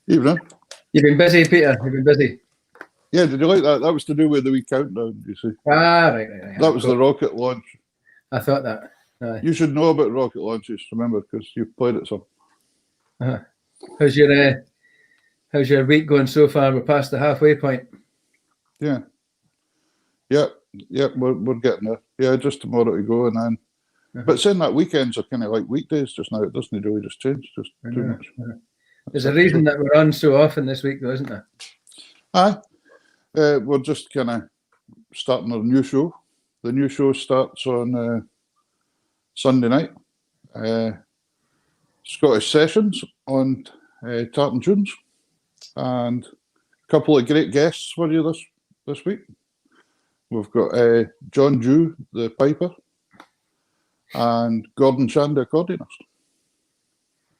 Evening. You've been busy, Peter. You've been busy. Yeah, did you like that? That was to do with the wee countdown, you see. Right. That was the rocket launch. I thought that. You should know about rocket launches, remember, because you've played it some. How's your week going so far? We're past the halfway point. Yeah, we're getting there. Yeah, just tomorrow to go, and then. But saying that, weekends are kind of like weekdays just now. It doesn't really just change, just too much. There's a reason that we're on so often this week, though, isn't there? We're just kind of starting our new show. The new show starts on Sunday night. Scottish Sessions on Tartan Tunes, and a couple of great guests for you this week. We've got John Dew, the piper, and Gordon Shand, the accordionist.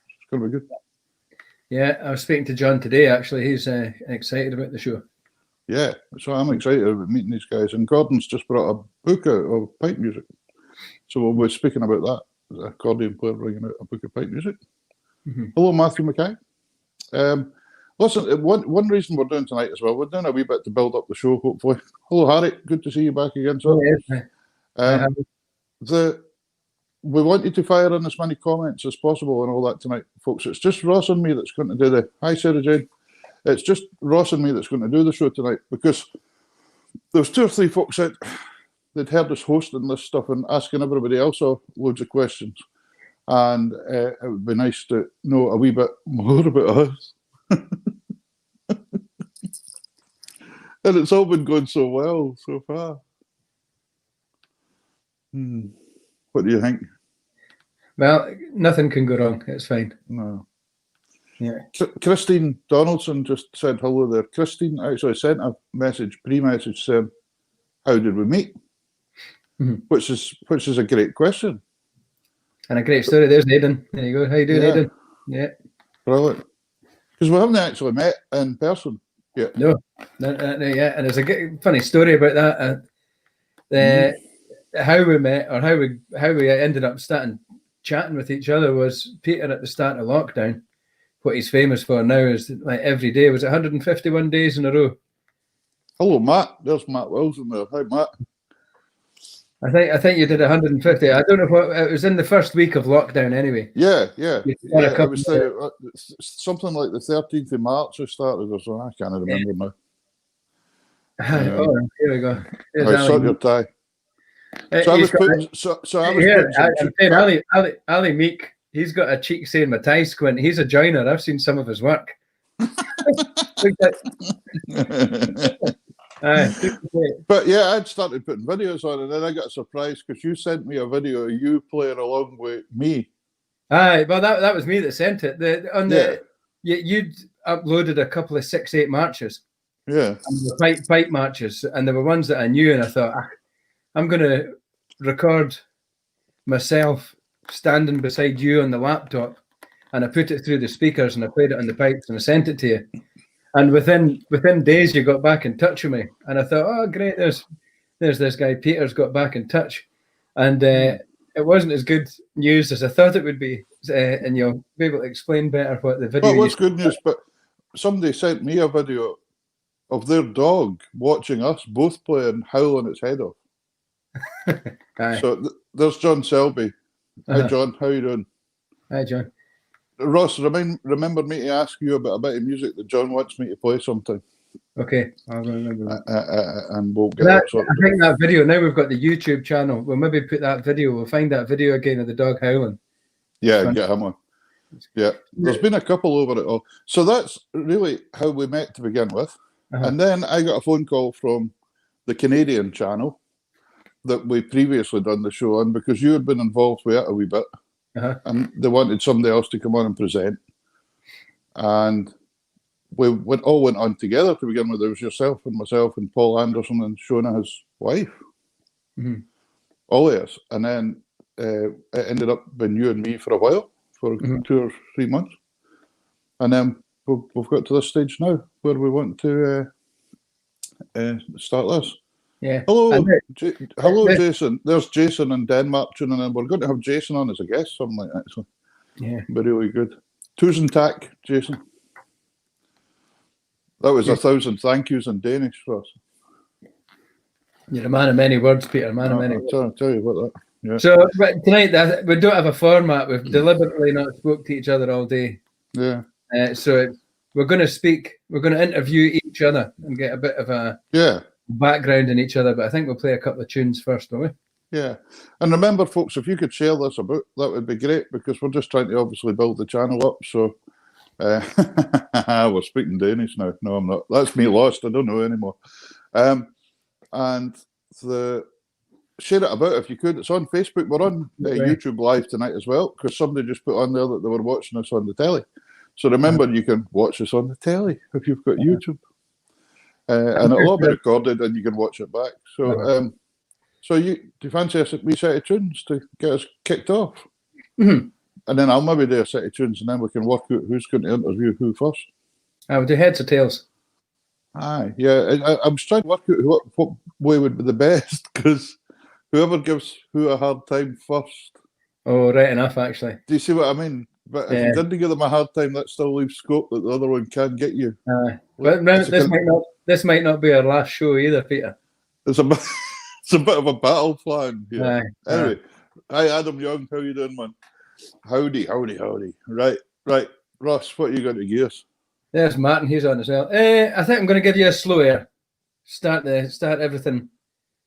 It's going to be good. Yeah, I was speaking to John today, actually. He's excited about the show. Yeah, so I'm excited about meeting these guys. And Gordon's just brought a book out of pipe music. So we'll be speaking about that. The accordion player bringing out a book of pipe music. Mm-hmm. Hello, Matthew Mackay. Listen, one reason we're doing tonight as well, we're doing a wee bit to build up the show, hopefully. Hello, Harry. Good to see you back again, sir. We want you to fire in as many comments as possible and all that tonight, folks. It's just Ross and me that's going to do the... Hi, Sarah Jane. It's just Ross and me that's going to do the show tonight, because there's 2 or 3 folks out that heard us hosting this stuff and asking everybody else loads of questions. And it would be nice to know a wee bit more about us. And it's all been going so well so far. What do you think? Well, nothing can go wrong. It's fine. No. Yeah. Christine Donaldson just said hello there. Christine actually sent a pre-message saying, how did we meet? Mm-hmm. Which is a great question. And a great story. There's Aidan. There you go. How you doing, Aidan? Yeah. Brilliant. Because we haven't actually met in person yet. No. Yeah. And there's a funny story about that. How we met, or how we ended up chatting with each other, was Peter at the start of lockdown. What he's famous for now is like every day. Was it 151 days in a row? Hello, Matt. There's Matt Wells in there. Hi, Matt. I think you did 150. I don't know what it was in the first week of lockdown. Anyway. Yeah. It was something like the 13th of March. I started, or so I can't remember now. Oh, here we go. I sort your tie. So I was saying Ali Meek. He's got a cheek saying my tie squint. He's a joiner. I've seen some of his work. But yeah, I'd started putting videos on, and then I got a surprise because you sent me a video of you playing along with me. Well, that was me that sent it. You'd uploaded a couple of 6/8 marches. Yeah. And pipe marches, and there were ones that I knew, and I thought, I'm going to record myself standing beside you on the laptop, and I put it through the speakers, and I played it on the pipes, and I sent it to you. And within days, you got back in touch with me, and I thought, oh, great, there's this guy Peter's got back in touch, and it wasn't as good news as I thought it would be, and you'll be able to explain better what the video. Well, what's good news? But somebody sent me a video of their dog watching us both play and howling its head off. So there's John Selby. Hi, John. How you doing? Hi, John. Ross, remember me to ask you about a bit of music that John wants me to play sometime. Okay, I'll remember that. And we'll get that sorted. I think that video, now we've got the YouTube channel, we'll maybe put that video, we'll find that video again of the dog howling. Yeah, get him on. Yeah, there's been a couple over it all. So that's really how we met to begin with. And then I got a phone call from the Canadian channel that we previously done the show on, because you had been involved with it a wee bit. And they wanted somebody else to come on and present. And we all went on together to begin with. There was yourself and myself and Paul Anderson and Shona, his wife. All of us. And then it ended up being you and me for a while, for 2 or 3 months. And then we've got to this stage now where we want to start this. Yeah. Hello, hello, this- Jason. There's Jason in Denmark tuning in. We're going to have Jason on as a guest, something like that. So, yeah. be really good. Tusen tak, Jason. That was 1,000 thank yous in Danish for us. You're a man of many words, Peter. A man of many words. I'll tell you what that. Yeah. So tonight we don't have a format. We've deliberately not spoke to each other all day. Yeah. So we're going to speak. We're going to interview each other and get a bit of a background in each other. But I think we'll play a couple of tunes first, don't we? Yeah. And remember, folks, if you could share this about, that would be great, because we're just trying to obviously build the channel up. So we're speaking Danish now. No, I'm not. That's me lost. I don't know anymore. And share it about if you could. It's on Facebook. We're on YouTube Live tonight as well, because somebody just put on there that they were watching us on the telly. So remember, you can watch us on the telly if you've got YouTube. And it'll all be recorded and you can watch it back. So so do you fancy a wee set of tunes to get us kicked off? Mm-hmm. And then I'll maybe do a set of tunes and then we can work out who's going to interview who first. I would do heads or tails. Aye, yeah. I was trying to work out what way would be the best, because whoever gives who a hard time first. Oh, right enough, actually. Do you see what I mean? But if you didn't give them a hard time, that still leaves scope that the other one can get you. But this might not be our last show either, Peter. It's a bit of a battle plan here. Anyway, hi Adam Young, how you doing, man? Howdy. Right. Ross, what are you going to give us? There's Martin, he's on as well. I think I'm going to give you a slow air. Start everything.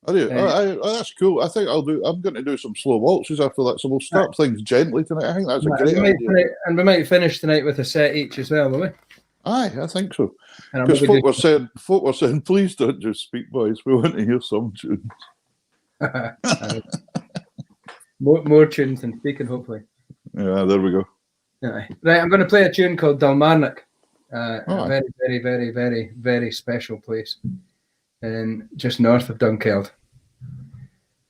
Are you? That's cool. I think I'm going to do some slow waltzes after that, so we'll start things gently tonight. I think that's a great idea. And we might finish tonight with a set each as well, will we? Aye, I think so. Because folk were saying, please don't just speak, boys. We want to hear some tunes. more tunes than speaking, hopefully. Yeah, there we go. Right, I'm going to play a tune called Dalmarnock. A very, very, very, very, very special place, and just north of Dunkeld.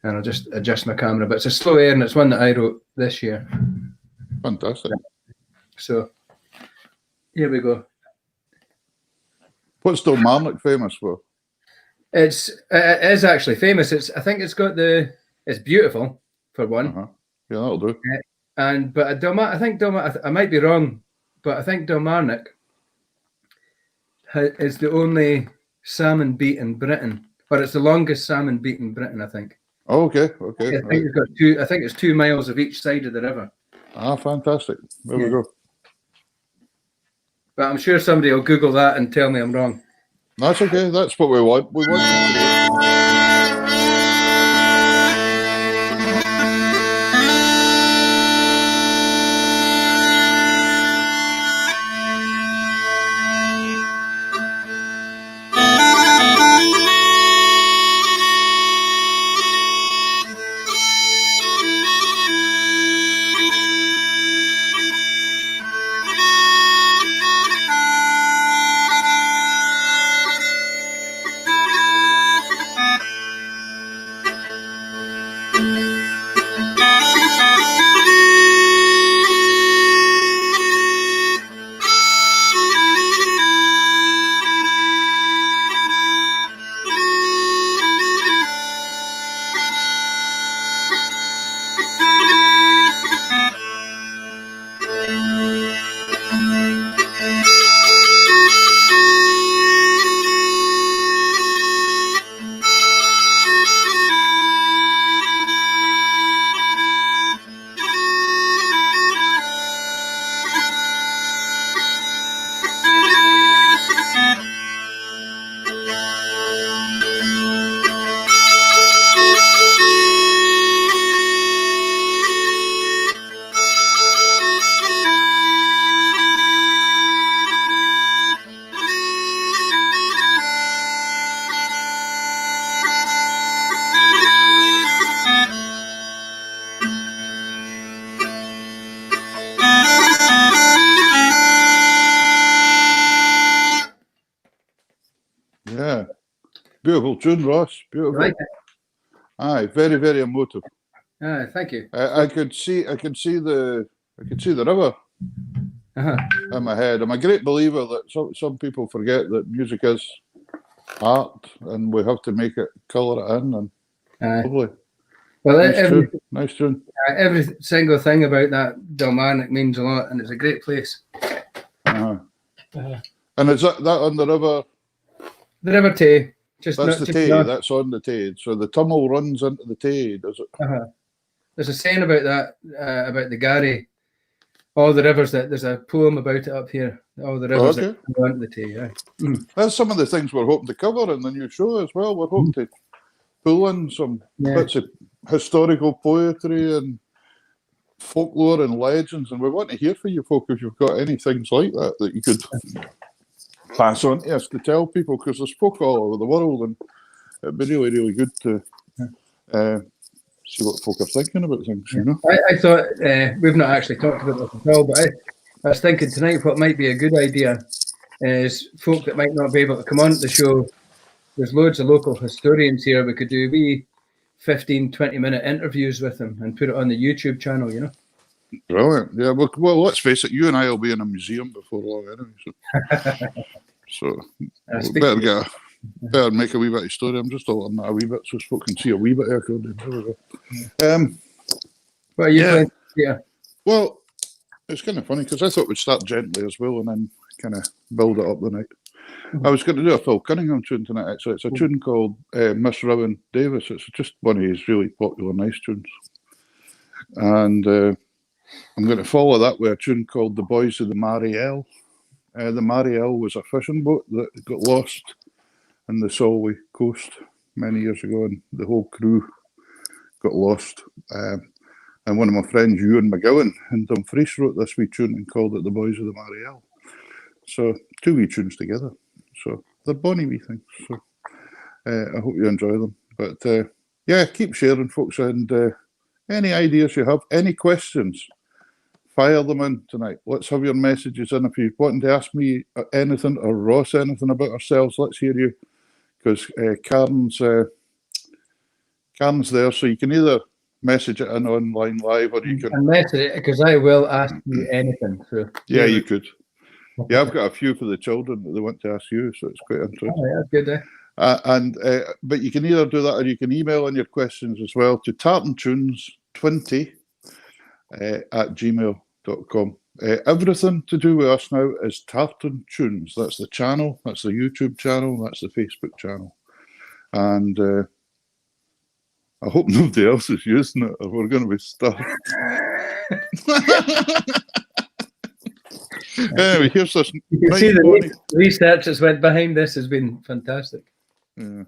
And I'll just adjust my camera, but it's a slow air, and it's one that I wrote this year. Fantastic. So here we go. What's Dalmarnock famous for? It is actually famous. I think it's beautiful for one. Yeah, that'll do. I might be wrong, but I think Dalmarnock is the only salmon beat in Britain, or it's the longest salmon beat in Britain, I think. Oh, okay. I think it's got 2. I think it's 2 miles of each side of the river. Fantastic. There we go. But I'm sure somebody will Google that and tell me I'm wrong. That's okay. That's what we want. We want to Yeah. Beautiful tune, Ross. Beautiful. Like it? Aye, very, very emotive. Thank you. I could see the river in my head. I'm a great believer that some people forget that music is art, and we have to make it colour it in, and lovely. Well, nice tune. Every single thing about that Dalmarnock means a lot, and it's a great place. And is that on the river? The River Tay. That's the Tay. That's on the Tay. So the Tummel runs into the Tay, does it? There's a saying about that, about the Garry. All the rivers there's a poem about it up here. All the rivers that go into the Tay. Yeah. That's some of the things we're hoping to cover in the new show as well. We're hoping to pull in some bits of historical poetry and folklore and legends, and we want to hear from you folk if you've got any things like that you could pass on to us to tell people, because there's folk all over the world, and it'd be really, really good to see what folk are thinking about things, you know. I thought, we've not actually talked about this at all, but I was thinking tonight what might be a good idea is folk that might not be able to come on to the show. There's loads of local historians here. We could do wee 15, 20-minute interviews with them and put it on the YouTube channel, you know. Brilliant. Yeah, well, let's face it, you and I will be in a museum before long anyway. So better make a wee bit of story. I'm just altering that a wee bit so folk can see a wee bit of accordion. There we go. What are you playing? Yeah. Well, it's kind of funny because I thought we'd start gently as well and then kind of build it up the night. I was going to do a Phil Cunningham tune tonight, actually. It's a tune called Miss Rowan Davis. It's just one of his really popular nice tunes. And I'm going to follow that with a tune called The Boys of the Marielle. The Marielle was a fishing boat that got lost in the Solway coast many years ago, and the whole crew got lost. And one of my friends, Ewan McGowan in Dumfries, wrote this wee tune and called it The Boys of the Marielle. So 2 wee tunes together. So they're bonny wee things. So I hope you enjoy them. But keep sharing, folks, and any ideas you have, any questions, fire them in tonight. Let's have your messages in. If you're wanting to ask me anything or Ross anything about ourselves, let's hear you, because Karen's there, so you can either message it in online live, or you can message it, because I will ask you anything. So you could. Yeah, I've got a few for the children that they want to ask you, so it's quite interesting. That's good. But you can either do that, or you can email in your questions as well to tartantunes20 at gmail.com. Everything to do with us now is Tartan Tunes. That's the channel, that's the YouTube channel, that's the Facebook channel. And I hope nobody else is using it, or we're going to be stuck. Anyway, here's this. You can see the research that's went behind this has been fantastic. Yeah.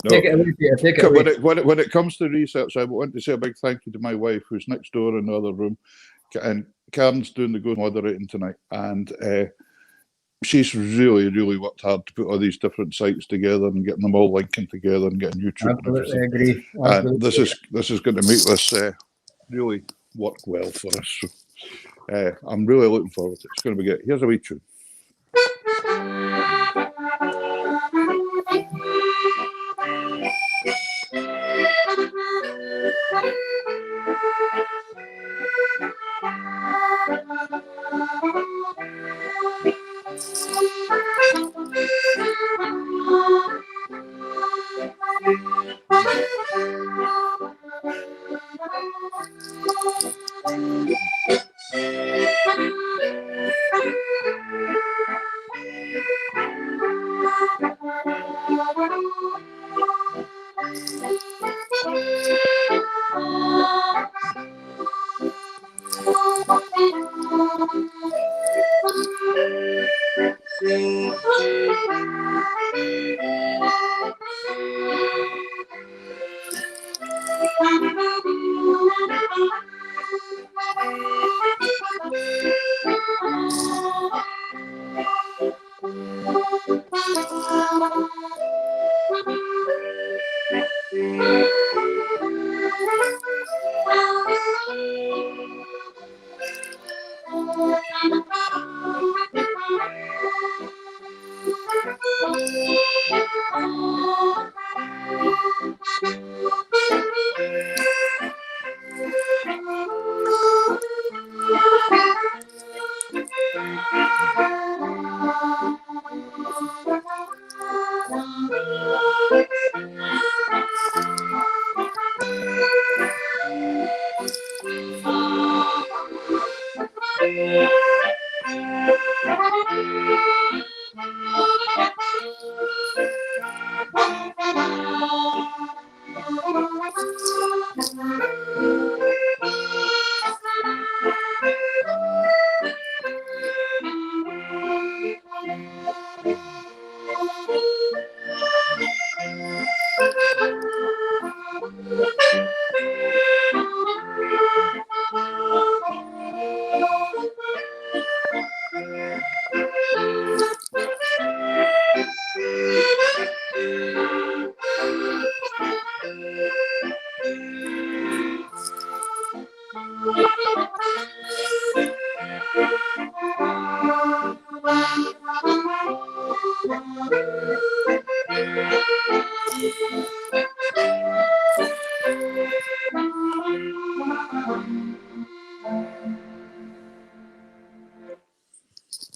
Take it away, Peter. Take it away. When it comes to research, I want to say a big thank you to my wife, who's next door in the other room, and Karen's doing the good moderating tonight, and she's really, really worked hard to put all these different sites together and getting them all linking together and getting YouTube. Absolutely agree. And this is going to make this really work well for us. So, I'm really looking forward to it. It's going to be good. Here's a wee tune.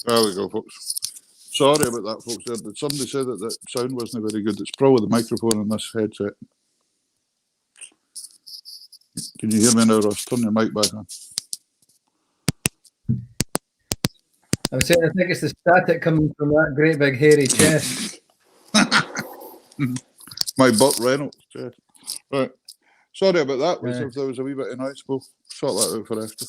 There we go, folks. Sorry about that, folks. Somebody said that the sound wasn't very good. It's probably the microphone on this headset. Can you hear me now, Ross? Turn your mic back on. I was saying, I think it's the static coming from that great big hairy chest. My Burt Reynolds chest. Right. Sorry about that. If there was a wee bit of noise, we'll sort that out for after.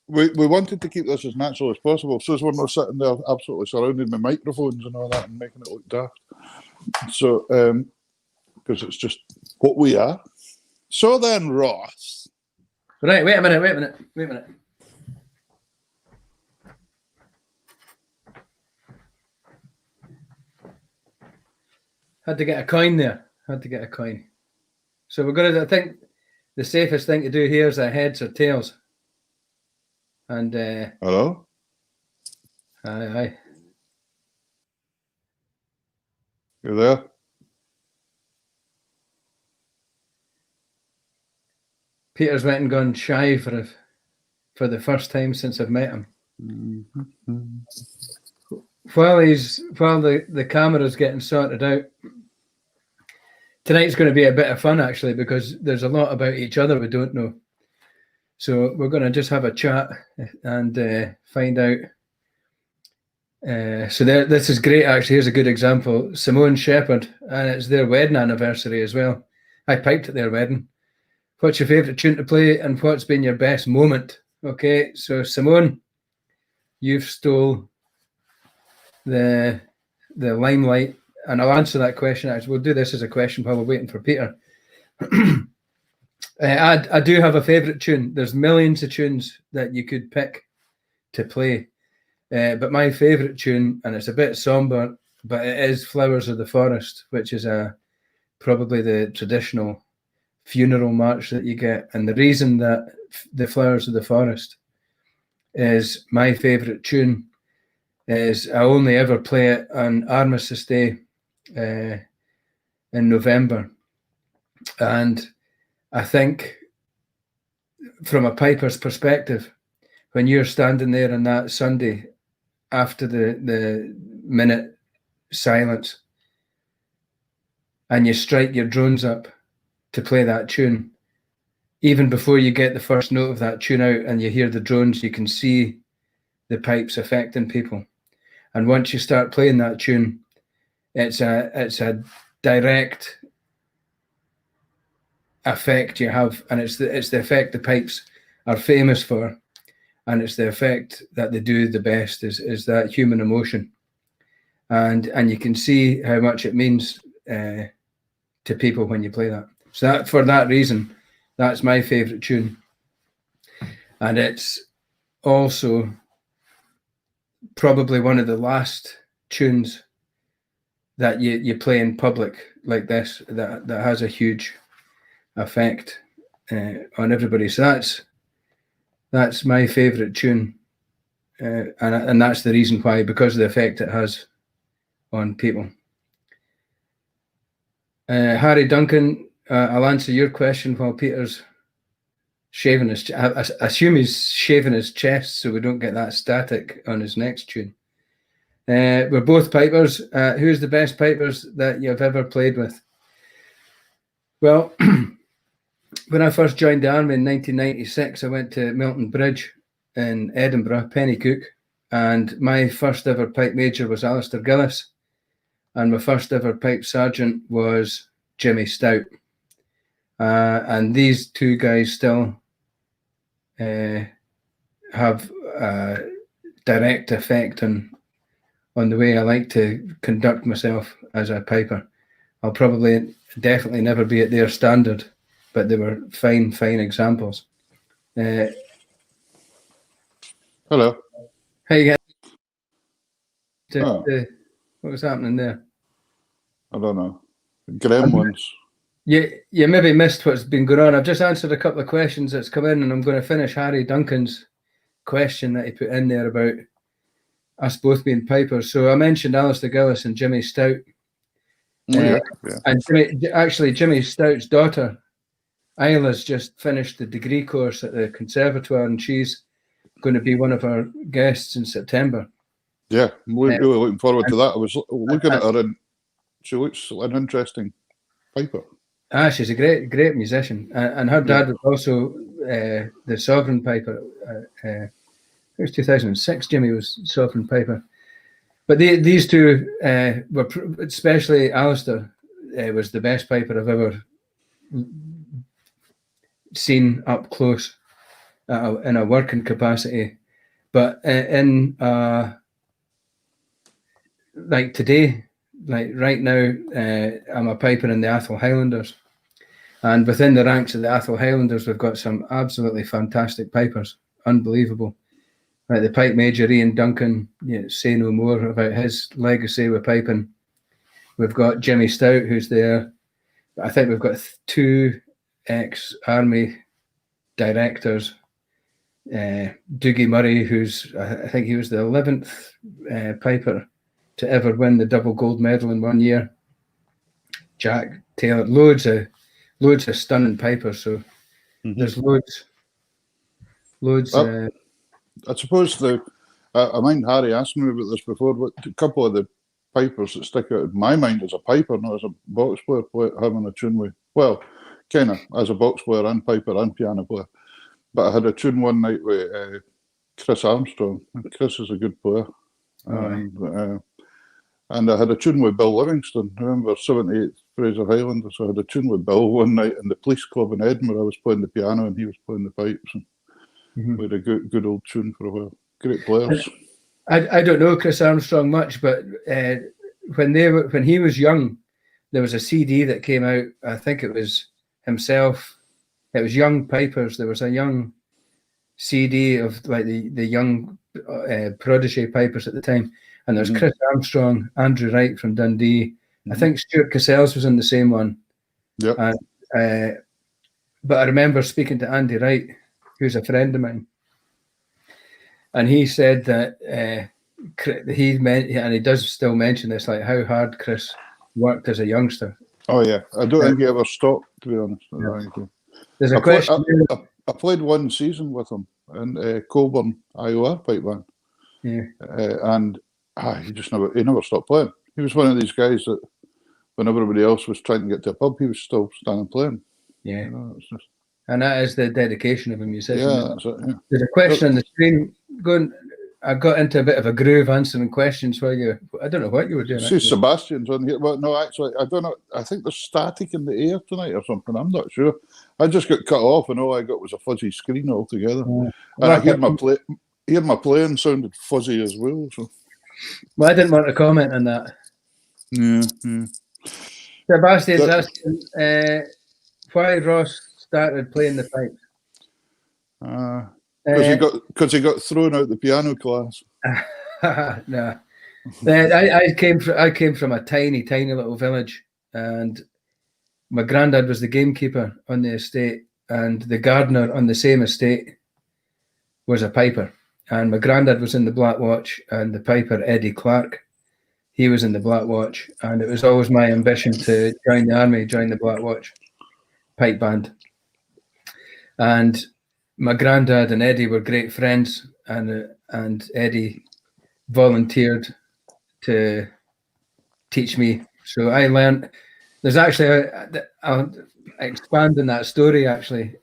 We wanted to keep this as natural as possible, so as we're not sitting there absolutely surrounded by microphones and all that and making it look daft. So, because it's just what we are. So then, Ross. Right, wait a minute. Had to get a coin there. So we're going to, I think the safest thing to do here is a heads or tails. And hello? Aye. You there? Peter's went and gone shy for the first time since I've met him. Mm-hmm. While the camera's getting sorted out, tonight's going to be a bit of fun actually, because there's a lot about each other we don't know. So we're going to just have a chat and find out. So this is great actually. Here's a good example. Simone Shepherd, and it's their wedding anniversary as well. I piped at their wedding. What's your favourite tune to play and what's been your best moment? Okay, so Simone, you've stole the limelight, and I'll answer that question. Actually, we'll do this as a question while we're waiting for Peter. I do have a favourite tune. There's millions of tunes that you could pick to play, but my favourite tune, and it's a bit somber, but it is "Flowers of the Forest," which is probably the traditional funeral march that you get. And the reason that the Flowers of the Forest is my favourite tune is I only ever play it on Armistice Day in November. And I think from a piper's perspective, when you're standing there on that Sunday after the minute silence and you strike your drones up to play that tune, even before you get the first note of that tune out and you hear the drones, you can see the pipes affecting people. And once you start playing that tune, it's a direct effect you have, and it's the effect the pipes are famous for, and it's the effect that they do the best is that human emotion, and you can see how much it means to people when you play that. So that, for that reason, that's my favorite tune, and it's also probably one of the last tunes that you play in public like this that has a huge effect on everybody. So that's my favorite tune, and that's the reason why, because of the effect it has on people. Harry Duncan, I'll answer your question while Peter's shaving his. I assume he's shaving his chest so we don't get that static on his next tune. We're both pipers. Who's the best pipers that you've ever played with? Well, when I first joined the army in 1996, I went to Milton Bridge in Edinburgh, Pennycook, and my first ever pipe major was Alistair Gillis, and my first ever pipe sergeant was Jimmy Stout. And these two guys still have a direct effect on the way I like to conduct myself as a piper. I'll probably definitely never be at their standard, but they were fine examples. Hello. Hey, guys. What was happening there? I don't know. Gremlins. You maybe missed what's been going on. I've just answered a couple of questions that's come in, and I'm going to finish Harry Duncan's question that he put in there about us both being pipers. So I mentioned Alistair Gillis and Jimmy Stout. And Jimmy Stout's daughter, Isla's just finished the degree course at the conservatoire, and she's going to be one of our guests in September. Yeah, I'm really looking forward to that. I was looking at her, and she looks like an interesting piper. She's a great musician, and her dad was also the sovereign piper. It was 2006. Jimmy was sovereign piper, but these two were, especially Alistair, was the best piper I've ever seen up close in a working capacity. But in like today, like right now, I'm a piper in the Atholl Highlanders. And within the ranks of the Atholl Highlanders, we've got some absolutely fantastic pipers. Unbelievable. Like the pipe major, Ian Duncan, say no more about his legacy with piping. We've got Jimmy Stout, who's there. I think we've got 2 ex-army directors. Dougie Murray, I think he was the 11th piper to ever win the double gold medal in 1 year. Jack Taylor, loads of stunning pipers. So there's loads. I suppose I mind Harry asked me about this before. But a couple of the pipers that stick out in my mind as a piper, not as a box player, having a tune with, well, kind of as a box player and piper and piano player. But I had a tune one night with Chris Armstrong. And Chris is a good player. And I had a tune with Bill Livingston. I remember 78th Fraser Highlanders. So I had a tune with Bill one night in the Police Club in Edinburgh. I was playing the piano and he was playing the pipes. And we had a good old tune for a while. Great players. I don't know Chris Armstrong much, but when he was young, there was a CD that came out. I think it was himself. It was Young Pipers. There was a young CD of like the young prodigy pipers at the time. And there's Chris Armstrong, Andrew Wright from Dundee. I think Stuart Cassels was in the same one. Yep. But I remember speaking to Andy Wright, who's a friend of mine. And he said that he meant, and he does still mention this, like how hard Chris worked as a youngster. Oh, yeah. I don't think he ever stopped, to be honest. No. There's a question. I played 1 season with him in Colburn, Iowa pipe band. Yeah. And he never stopped playing. He was one of these guys that when everybody else was trying to get to a pub, he was still standing playing. Yeah. And that is the dedication of a musician. Yeah, that's it. Yeah. There's a question on the screen going. I got into a bit of a groove answering questions while I don't know what you were doing. See, Sebastian's on here. Well, no, actually, I don't know. I think there's static in the air tonight or something. I'm not sure. I just got cut off and all I got was a fuzzy screen altogether. And I hear my playing sounded fuzzy as well. So. Well, I didn't want to comment on that. Yeah. Sebastian's asking why Ross started playing the pipe. Because he got thrown out the piano class. No, I came from a tiny little village, and my granddad was the gamekeeper on the estate, and the gardener on the same estate was a piper. And my granddad was in the Black Watch, and the piper Eddie Clark, he was in the Black Watch, and it was always my ambition to join the army, join the Black Watch pipe band. And my granddad and Eddie were great friends, and Eddie volunteered to teach me. So I learned There's actually, I'll expand on that story actually.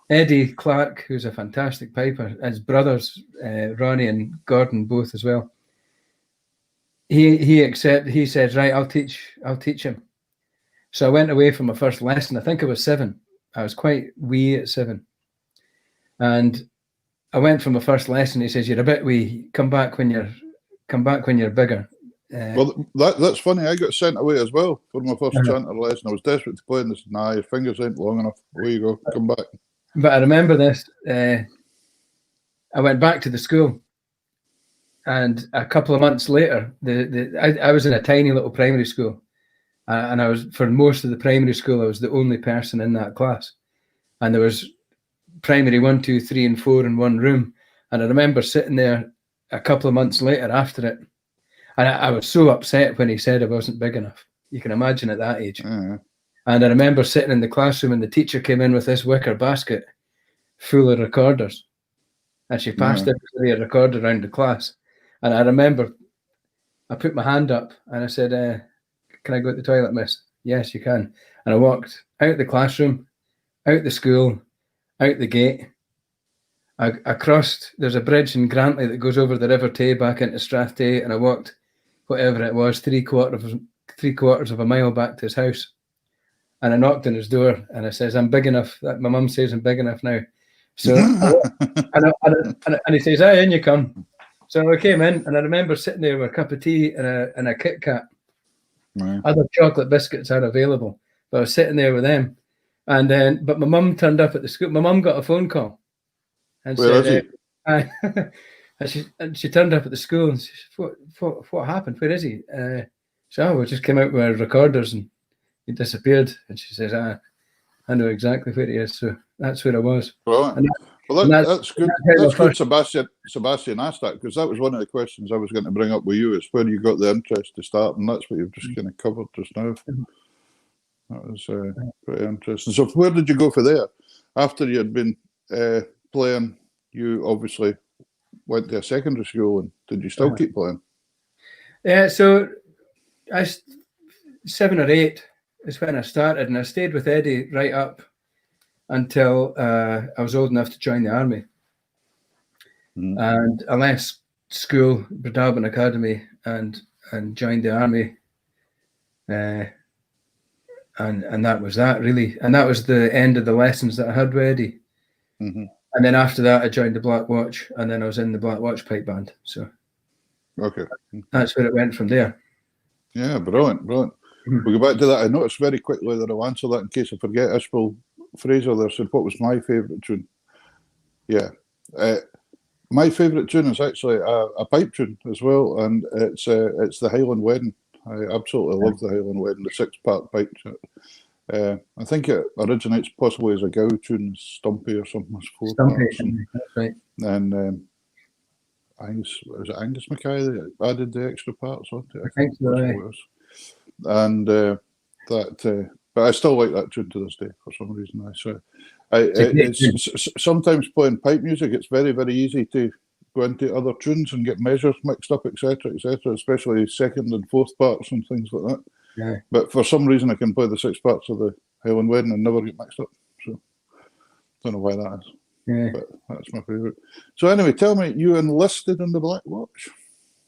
Eddie Clark, who's a fantastic piper, his brothers, Ronnie and Gordon, both as well. He said, right, I'll teach him. So I went away for my first lesson. I think I was 7. I was quite wee at 7. And I went for my first lesson. He says, you're a bit wee. Come back when you're bigger. Well, that's funny. I got sent away as well for my first chanter lesson. I was desperate to play, and they said, "Nah, your fingers ain't long enough. Away you go. Come back." But I remember this. I went back to the school, and a couple of months later, I was in a tiny little primary school, and I was, for most of the primary school, I was the only person in that class, and there was primary 1, 2, 3, and 4 in one room. And I remember sitting there a couple of months later after it, and I was so upset when he said I wasn't big enough. You can imagine at that age. And I remember sitting in the classroom, and the teacher came in with this wicker basket full of recorders, and she passed everybody a recorder around the class. And I remember I put my hand up and I said, "Can I go to the toilet, miss?" "Yes, you can." And I walked out the classroom, out the school, out the gate. I crossed, there's a bridge in Grantley that goes over the River Tay back into Strathtay, and I walked whatever it was, three quarters of a mile back to his house. And I knocked on his door, and I says, "I'm big enough." My mum says I'm big enough now. So, and he says, "Aye, in you come." So I came in, and I remember sitting there with a cup of tea and a Kit Kat. Other chocolate biscuits are available, but I was sitting there with them. And then, but my mum turned up at the school. My mum got a phone call, and said, and she turned up at the school, and she said, "What happened? Where is he?" So we just came out with our recorders, and he disappeared. And she says, "I know exactly where he is." So that's where I was. Right. That's good. That's good. Sebastian asked that, because that was one of the questions I was going to bring up with you, is where you got the interest to start, and that's what you've just kind of covered just now. That was pretty interesting. So where did you go for there? After you had been playing, you obviously went to a secondary school, and did you still keep playing? Yeah, so 7 or 8 is when I started, and I stayed with Eddie right up until I was old enough to join the army. And I left school, Bredarban Academy, and joined the army. And that was that, really. And that was the end of the lessons that I had with Eddie. And then after that, I joined the Black Watch, and then I was in the Black Watch pipe band. So that's where it went from there. Yeah, brilliant. We'll go back to that. I noticed very quickly that I'll answer that in case I forget. Ishbel Fraser there said, "What was my favourite tune?" Yeah. My favourite tune is actually a pipe tune as well, and it's the Highland Wedding. I absolutely love the Highland Wedding, the 6-part pipe tune. I think it originates possibly as a Gow tune, Stumpy or something. Stumpy, that's right. And Angus Mackay that added the extra parts on it? I think so, right. And but I still like that tune to this day for some reason. Sometimes playing pipe music, it's very, very easy to go into other tunes and get measures mixed up, etc., especially second and fourth parts and things like that. Yeah. But for some reason, I can play the 6 parts of the Highland Wedding and never get mixed up. So don't know why that is. Yeah. But that's my favourite. So anyway, tell me, you enlisted in the Black Watch?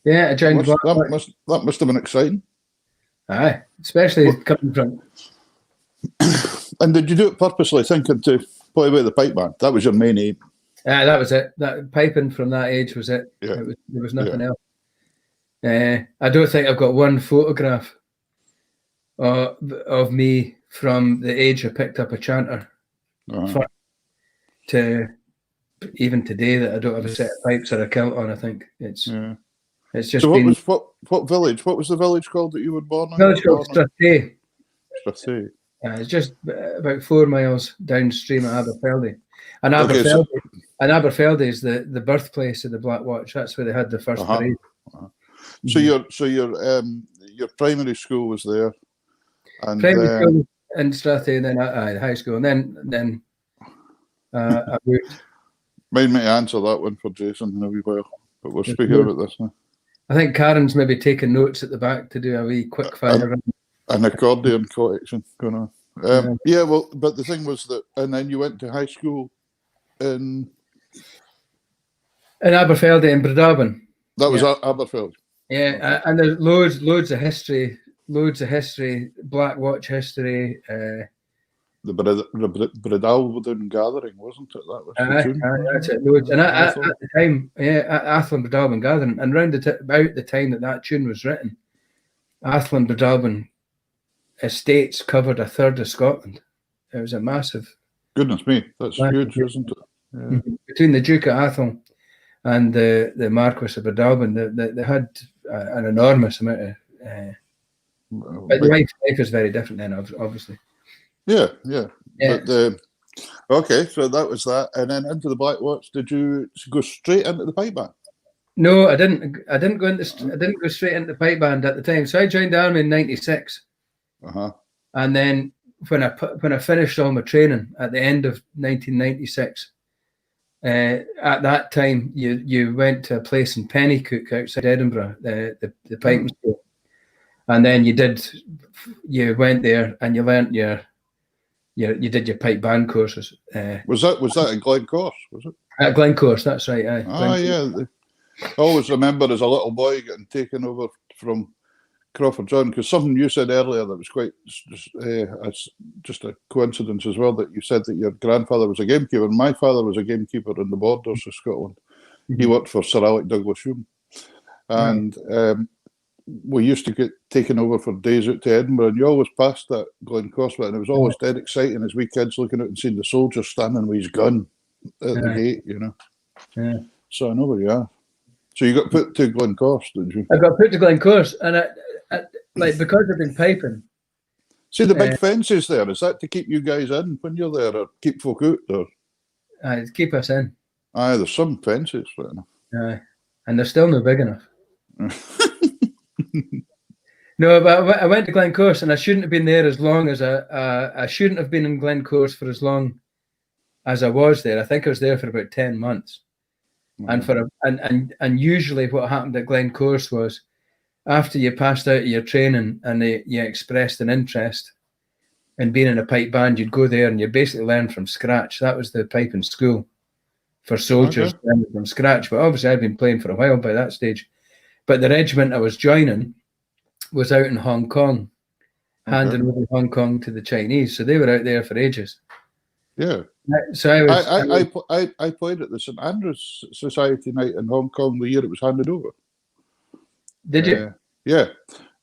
Yeah, I joined the Black Watch. That must have been exciting. Aye, especially coming from. And did you do it purposely, thinking to play with the pipe band? That was your main aim. Yeah, that was it. That piping from that age was it. Yeah. There was nothing else. I don't think I've got one photograph of me from the age I picked up a chanter to even today that I don't have a set of pipes or a kilt on. I think it's just. So what village? What was the village called that you were born in? Village called Strathtay. Strathtay. It's just about 4 miles downstream of Aberfeldy. And Aberfeldy is the birthplace of the Black Watch. That's where they had the first parade. So your primary school was there, and primary school in Strathtay, and then the high school, and then I moved. Mind me to answer that one for Jason in a wee while, but we're speaking about this now. I think Karen's maybe taking notes at the back to do a wee quick fire. An accordion collection going on. Yeah, well, but the thing was that, and then you went to high school in Aberfeldy in Bredaben. That was Aberfeldy. Yeah, okay. And there's loads of history, Black Watch history. The Bredaben Gathering, wasn't it? That was the tune. That's it, loads. And at the time, Athlone Bredaben Gathering, and around about the time that tune was written, Athlone Bredaben estates covered a third of Scotland. It was a massive. Goodness me, that's huge, isn't it? Yeah. Between the Duke of Athlone and the Marquis of Bredaben, they had an enormous amount of. But life is very different then, obviously. Yeah. But okay, so that was that, and then into the Black Watch. Did you go straight into the pipe band? No, I didn't. I didn't go straight into the pipe band at the time. So I joined the army in '96. And then when I finished all my training at the end of 1996, at that time you went to a place in Pennycook outside Edinburgh, the piping school, and then you went there and you learnt you did your pipe band courses. Was that at Glencorse? Was it at Glencorse? That's right. Yeah. I always remember as a little boy getting taken over from Crawford John, because something you said earlier that was quite just a coincidence as well, that you said that your grandfather was a gamekeeper. My father was a gamekeeper in the borders of Scotland. He worked for Sir Alec Douglas Hume, and we used to get taken over for days out to Edinburgh, and you always passed that Glencorse, and it was always dead exciting as we kids looking out and seeing the soldier standing with his gun at the gate, So I know where you are. So you got put to Glencorse, didn't you? I got put to Glencorse, and because I've been piping. See the big fences there. Is that to keep you guys in when you're there, or keep folk out there? Keep us in. Aye, there's some fences. Aye, and they're still not big enough. No, but I went to Glencorse, and I shouldn't have been there as long as I shouldn't have been in Glencorse for as long as I was there. I think I was there for about 10 months. And usually what happened at Glencorse was, after you passed out of your training and you expressed an interest in being in a pipe band, you'd go there and you basically learn from scratch. That was the piping school for soldiers, learning from scratch. But obviously I'd been playing for a while by that stage. But the regiment I was joining was out in Hong Kong, handing over Hong Kong to the Chinese. So they were out there for ages. Yeah. So I played at the St Andrews Society night in Hong Kong the year it was handed over. Did you? Yeah,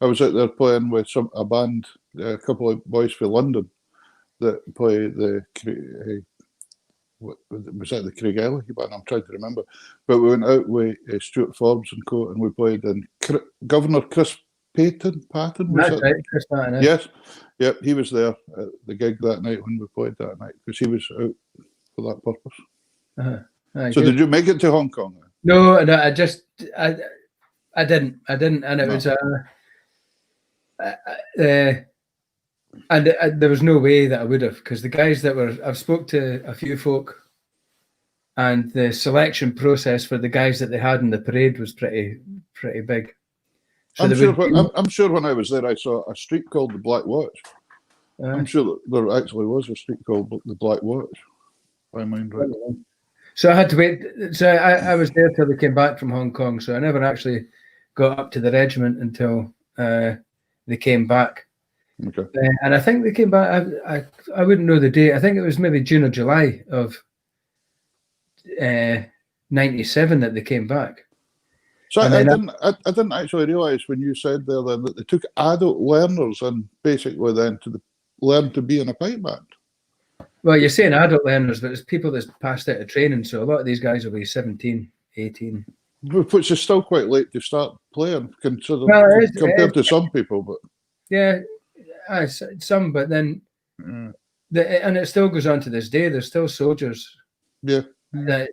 I was out there playing with a band, a couple of boys from London that play was that the Craig Elliott band? I'm trying to remember. But we went out with Stuart Forbes and co, and we played in Governor Chris Patton. That's right, Chris Patton. Yes. Yep, he was there at the gig that night when we played that night, because he was out for that purpose. So did you make it to Hong Kong? No, I didn't, and it was and there was no way that I would have, because the guys I've spoke to a few folk, and the selection process for the guys that they had in the parade was pretty big. So I'm sure when I was there, I saw a street called the Black Watch. I'm sure that there actually was a street called the Black Watch. If I mind right. So I had to wait. So I was there till they came back from Hong Kong. So I never actually got up to the regiment until they came back. Okay. And I think they came back. I wouldn't know the date. I think it was maybe June or July of '97 that they came back. So I didn't actually realise when you said there then that they took adult learners and basically then learn to be in a pipe band. Well, you're saying adult learners, but it's people that's passed out of training. So a lot of these guys will be 17, 18. Which is still quite late to start playing, compared to some people. But yeah, some. But then, and it still goes on to this day. There's still soldiers. Yeah. That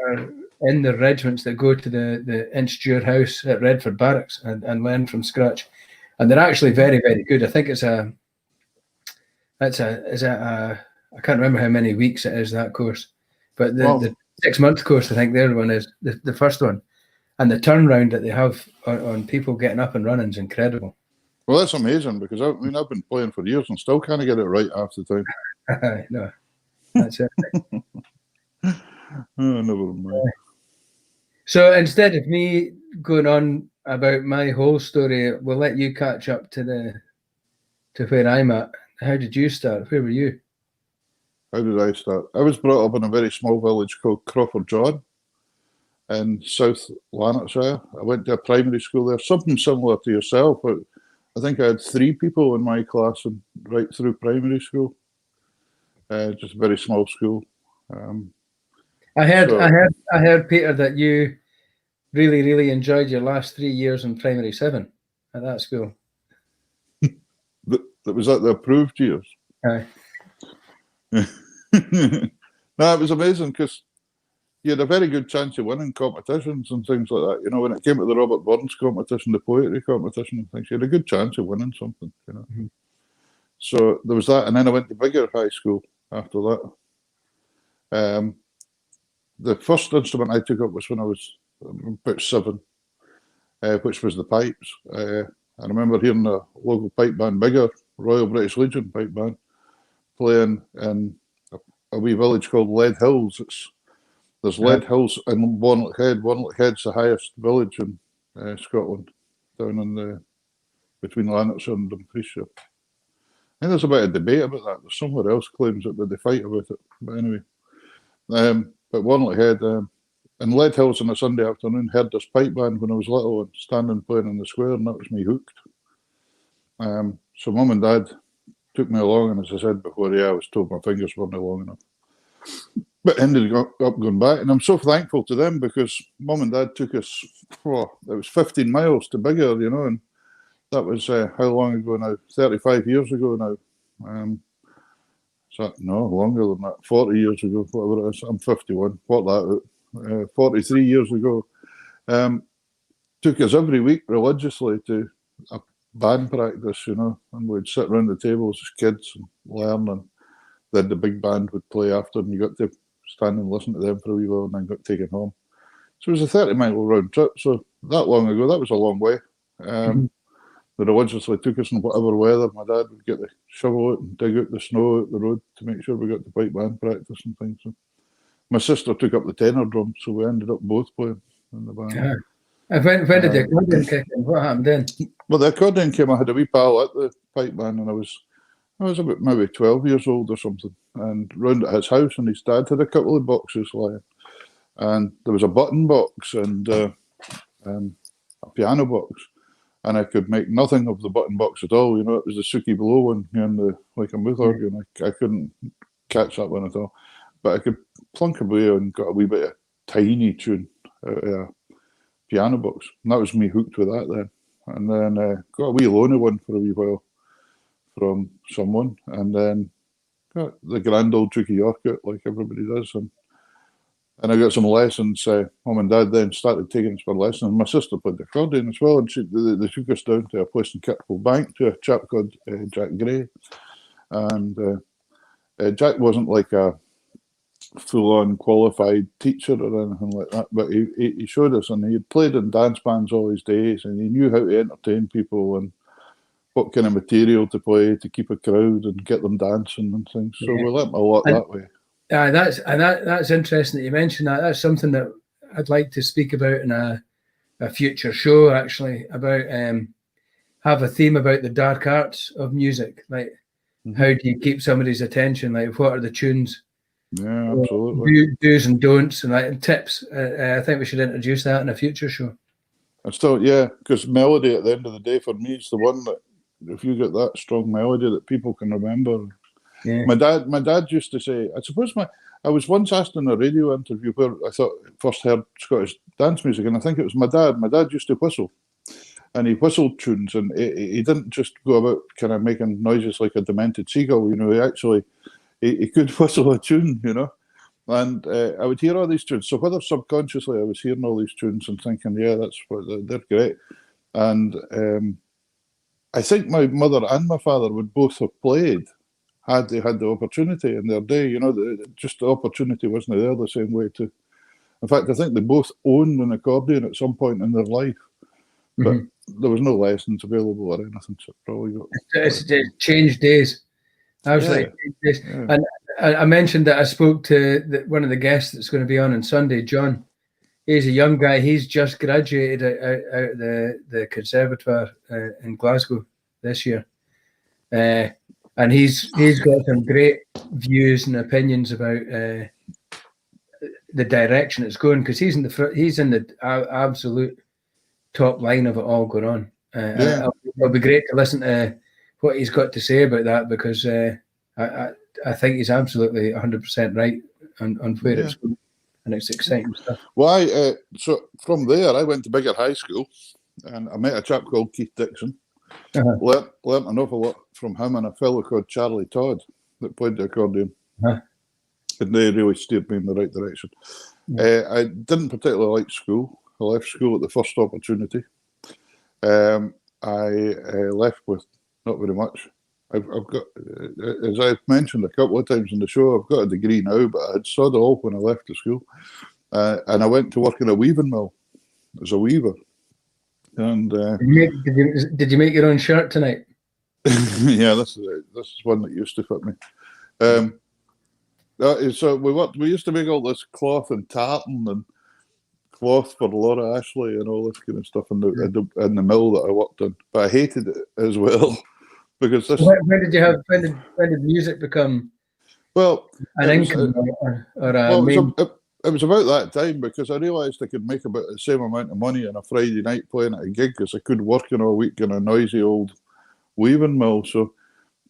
are in the regiments that go to the Inch House at Redford Barracks and learn from scratch, and they're actually very, very good. I think I can't remember how many weeks it is, that course, but the 6-month course, I think their one is the first one, and the turnaround that they have on people getting up and running is incredible. Well, that's amazing because I've been playing for years and still can't get it right half the time. No, that's it. Oh, never mind. So instead of me going on about my whole story, we'll let you catch up to where I'm at. How did you start? Where were you? How did I start? I was brought up in a very small village called Crawford John in South Lanarkshire. I went to a primary school there, something similar to yourself, but I think I had 3 people in my class and right through primary school. Just a very small school. I heard, Peter, that you really, really enjoyed your last 3 years in primary 7 at that school. That was at the approved years. Aye. No, it was amazing because you had a very good chance of winning competitions and things like that. You know, when it came to the Robert Burns competition, the poetry competition and things, you had a good chance of winning something, you know. Mm-hmm. So there was that, and then I went to bigger high school after that. The first instrument I took up was when I was about 7, which was the pipes. I remember hearing the local pipe band, bigger Royal British Legion pipe band, playing in a wee village called Lead Hills. There's Lead Hills in Bonnet Head. Bonnet Head's the highest village in Scotland, down in between Lanarkshire and Dumfriesshire. I think there's a bit of debate about that. There's somewhere else claims it, but they fight about it. But anyway, but Bonnet Head in Lead Hills on a Sunday afternoon, heard this pipe band when I was little and standing playing in the square, and that was me hooked. So Mum and Dad took me along, and as I said before, I was told my fingers weren't long enough. But ended up going back, and I'm so thankful to them because Mum and Dad took us, it was 15 miles to Biggar, you know, and that was how long ago now? 35 years ago now. No, longer than that, 40 years ago, whatever it is. I'm 51, what that, 43 years ago. Took us every week religiously to a band practice, you know, and we'd sit around the tables as kids and learn, and then the big band would play after, and you got to stand and listen to them for a wee while and then got taken home. So it was a 30-mile round trip. So that long ago, that was a long way. They religiously took us in whatever weather. My dad would get the shovel out and dig out the snow out the road to make sure we got the pipe band practice and things. So my sister took up the tenor drum, so we ended up both playing in the band. Yeah. And when did the accordion kick in? What happened then? Well, the accordion came. I had a wee pal at the pipe band, and I was about maybe 12 years old or something, and round at his house, and his dad had a couple of boxes lying, and there was a button box and a piano box, and I could make nothing of the button box at all. You know, it was the Suki Below one, and the like a mouth organ. I couldn't catch that one at all, but I could plunk away and got a wee bit of tiny tune out of a piano box, and that was me hooked with that then. And then got a wee loaner one for a wee while from someone, and then got the grand old Duke of York out like everybody does, and I got some lessons. Mum and Dad then started taking us for lessons. My sister played the accordion as well, and they took us down to a place in Kirkhill Bank to a chap called Jack Gray, and Jack wasn't like a full-on qualified teacher or anything like that, but he showed us, and he had played in dance bands all his days, and he knew how to entertain people and what kind of material to play to keep a crowd and get them dancing and things. So we learnt a lot that way. That's interesting that you mentioned that. That's something that I'd like to speak about in a future show, actually, about have a theme about the dark arts of music. Like, how do you keep somebody's attention? Like, what are the tunes? Yeah, absolutely. Do's and don'ts and tips. I think we should introduce that in a future show. And still, because melody at the end of the day for me is the one that, if you get that strong melody that people can remember. Yeah. My dad used to say, I suppose I was once asked in a radio interview where I thought first heard Scottish dance music, and I think it was my dad. My dad used to whistle, and he whistled tunes, and he didn't just go about kind of making noises like a demented seagull. You know, he actually he could whistle a tune, you know. And I would hear all these tunes. So whether subconsciously I was hearing all these tunes and thinking, that's what they're great. And I think my mother and my father would both have played had they had the opportunity in their day. You know, just the opportunity wasn't there the same way too. In fact, I think they both owned an accordion at some point in their life. but there was no lessons available or anything, so probably got... It's changed days. Absolutely changed days. Yeah. And I mentioned that I spoke to one of the guests that's going to be on Sunday, John. He's a young guy. He's just graduated out the conservatoire in Glasgow this year. And he's got some great views and opinions about the direction it's going, because he's in the absolute top line of it all going on. It'll be great to listen to what he's got to say about that, because I think he's absolutely 100% right on where it's going, and it's exciting stuff. Well, so from there I went to Bigger High School, and I met a chap called Keith Dixon. Learned an awful lot from him and a fellow called Charlie Todd that played the accordion. And they really steered me in the right direction. I didn't particularly like school. I left school at the first opportunity. I left with not very much. I've got, as I've mentioned a couple of times in the show, I've got a degree now, but I had sod all when I left the school. And I went to work in a weaving mill as a weaver. And did you make your own shirt tonight? Yeah, this is one that used to fit me. So we used to make all this cloth and tartan and cloth for Laura Ashley and all this kind of stuff in the mill that I worked in. But I hated it as well, because this. When did music become an income or a main? It was about that time, because I realised I could make about the same amount of money on a Friday night playing at a gig as I could working all week in a noisy old weaving mill. So I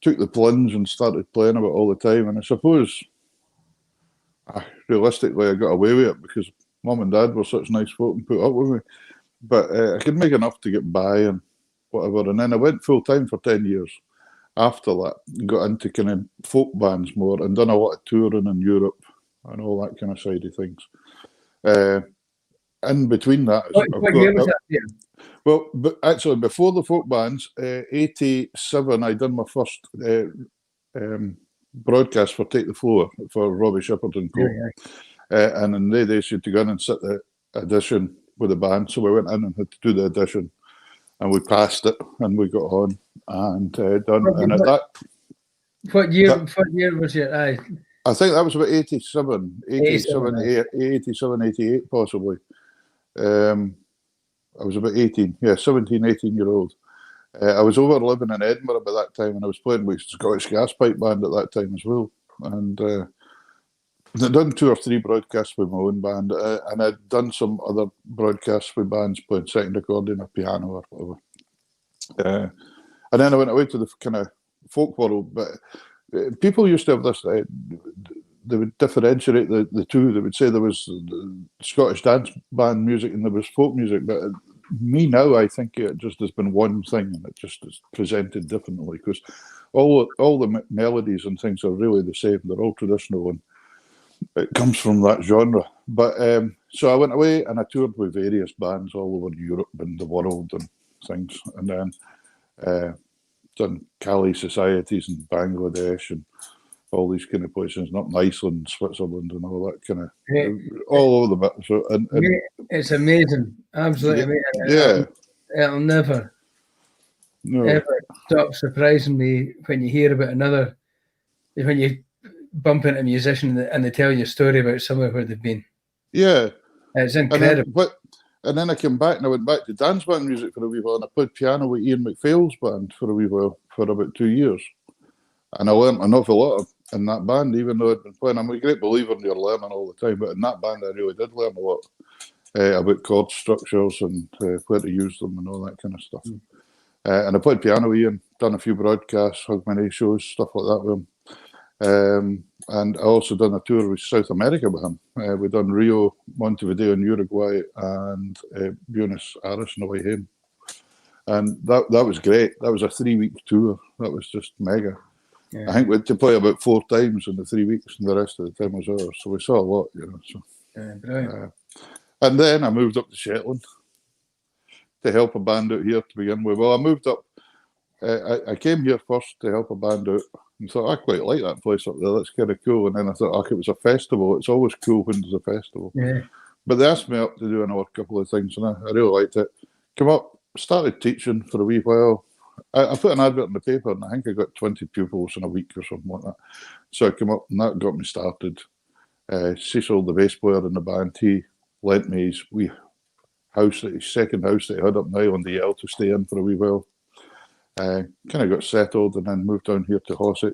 took the plunge and started playing about all the time. And I suppose, realistically, I got away with it because Mum and Dad were such nice folk and put up with me. But I could make enough to get by and whatever. And then I went full time for 10 years after that, and got into kind of folk bands more and done a lot of touring in Europe and all that kind of side of things. In between that... What year was that? Yeah. Well, but actually, before the folk bands, 87, I done my first broadcast for Take the Floor for Robbie Shepherd and Co. And in the days, you had to go in and sit the audition with the band. So we went in and had to do the audition, and we passed it, and we got on and done. What year was it? I think that was about 87, 88 possibly. I was about 18, 17, 18-year-old. I was over living in Edinburgh by that time, and I was playing with Scottish Gas Pipe Band at that time as well. And I'd done 2 or 3 broadcasts with my own band, and I'd done some other broadcasts with bands playing second accordion or piano or whatever. And then I went away to the kind of folk world, but people used to have this, they would differentiate the two. They would say there was Scottish dance band music and there was folk music, but me now, I think it just has been one thing, and it just is presented differently, because all the melodies and things are really the same. They're all traditional, and it comes from that genre. But so I went away and I toured with various bands all over Europe and the world and things, and then done Cali societies in Bangladesh and all these kind of places, not in Iceland, Switzerland, and all that kind of all over the bit. So, and it's amazing, absolutely amazing. Yeah, it'll never ever stop surprising me when you hear about when you bump into a musician and they tell you a story about somewhere where they've been. Yeah, it's incredible. And then I came back and I went back to dance band music for a wee while, and I played piano with Ian McPhail's band for a wee while, for about 2 years. And I learned an awful lot in that band, even though I'd been playing. I'm a great believer in your learning all the time, but in that band I really did learn a lot about chord structures and where to use them and all that kind of stuff. And I played piano with Ian, done a few broadcasts, Hogmanay shows, stuff like that with him. And I also done a tour with South America with him. We done Rio, Montevideo in Uruguay, and Buenos Aires on the way home. And that was great. That was a 3-week tour. That was just mega. Yeah. I think we had to play about 4 times in the 3 weeks, and the rest of the time was ours. So we saw a lot, So. Brilliant. And then I moved up to Shetland to help a band out here to begin with. Well, I moved up. I came here first to help a band out and thought, I quite like that place up there. That's kind of cool. And then I thought, it was a festival. It's always cool when there's a festival. Yeah. But they asked me up to do another couple of things, and I really liked it. Come up started teaching for a wee while. I put an advert in the paper, and I think I got 20 pupils in a week or something like that. So I came up, and that got me started. Cecil, the bass player in the band, he lent me his wee house, his second house that he had up in the Island of Yell to stay in for a wee while. Kind of got settled and then moved down here to Hossick.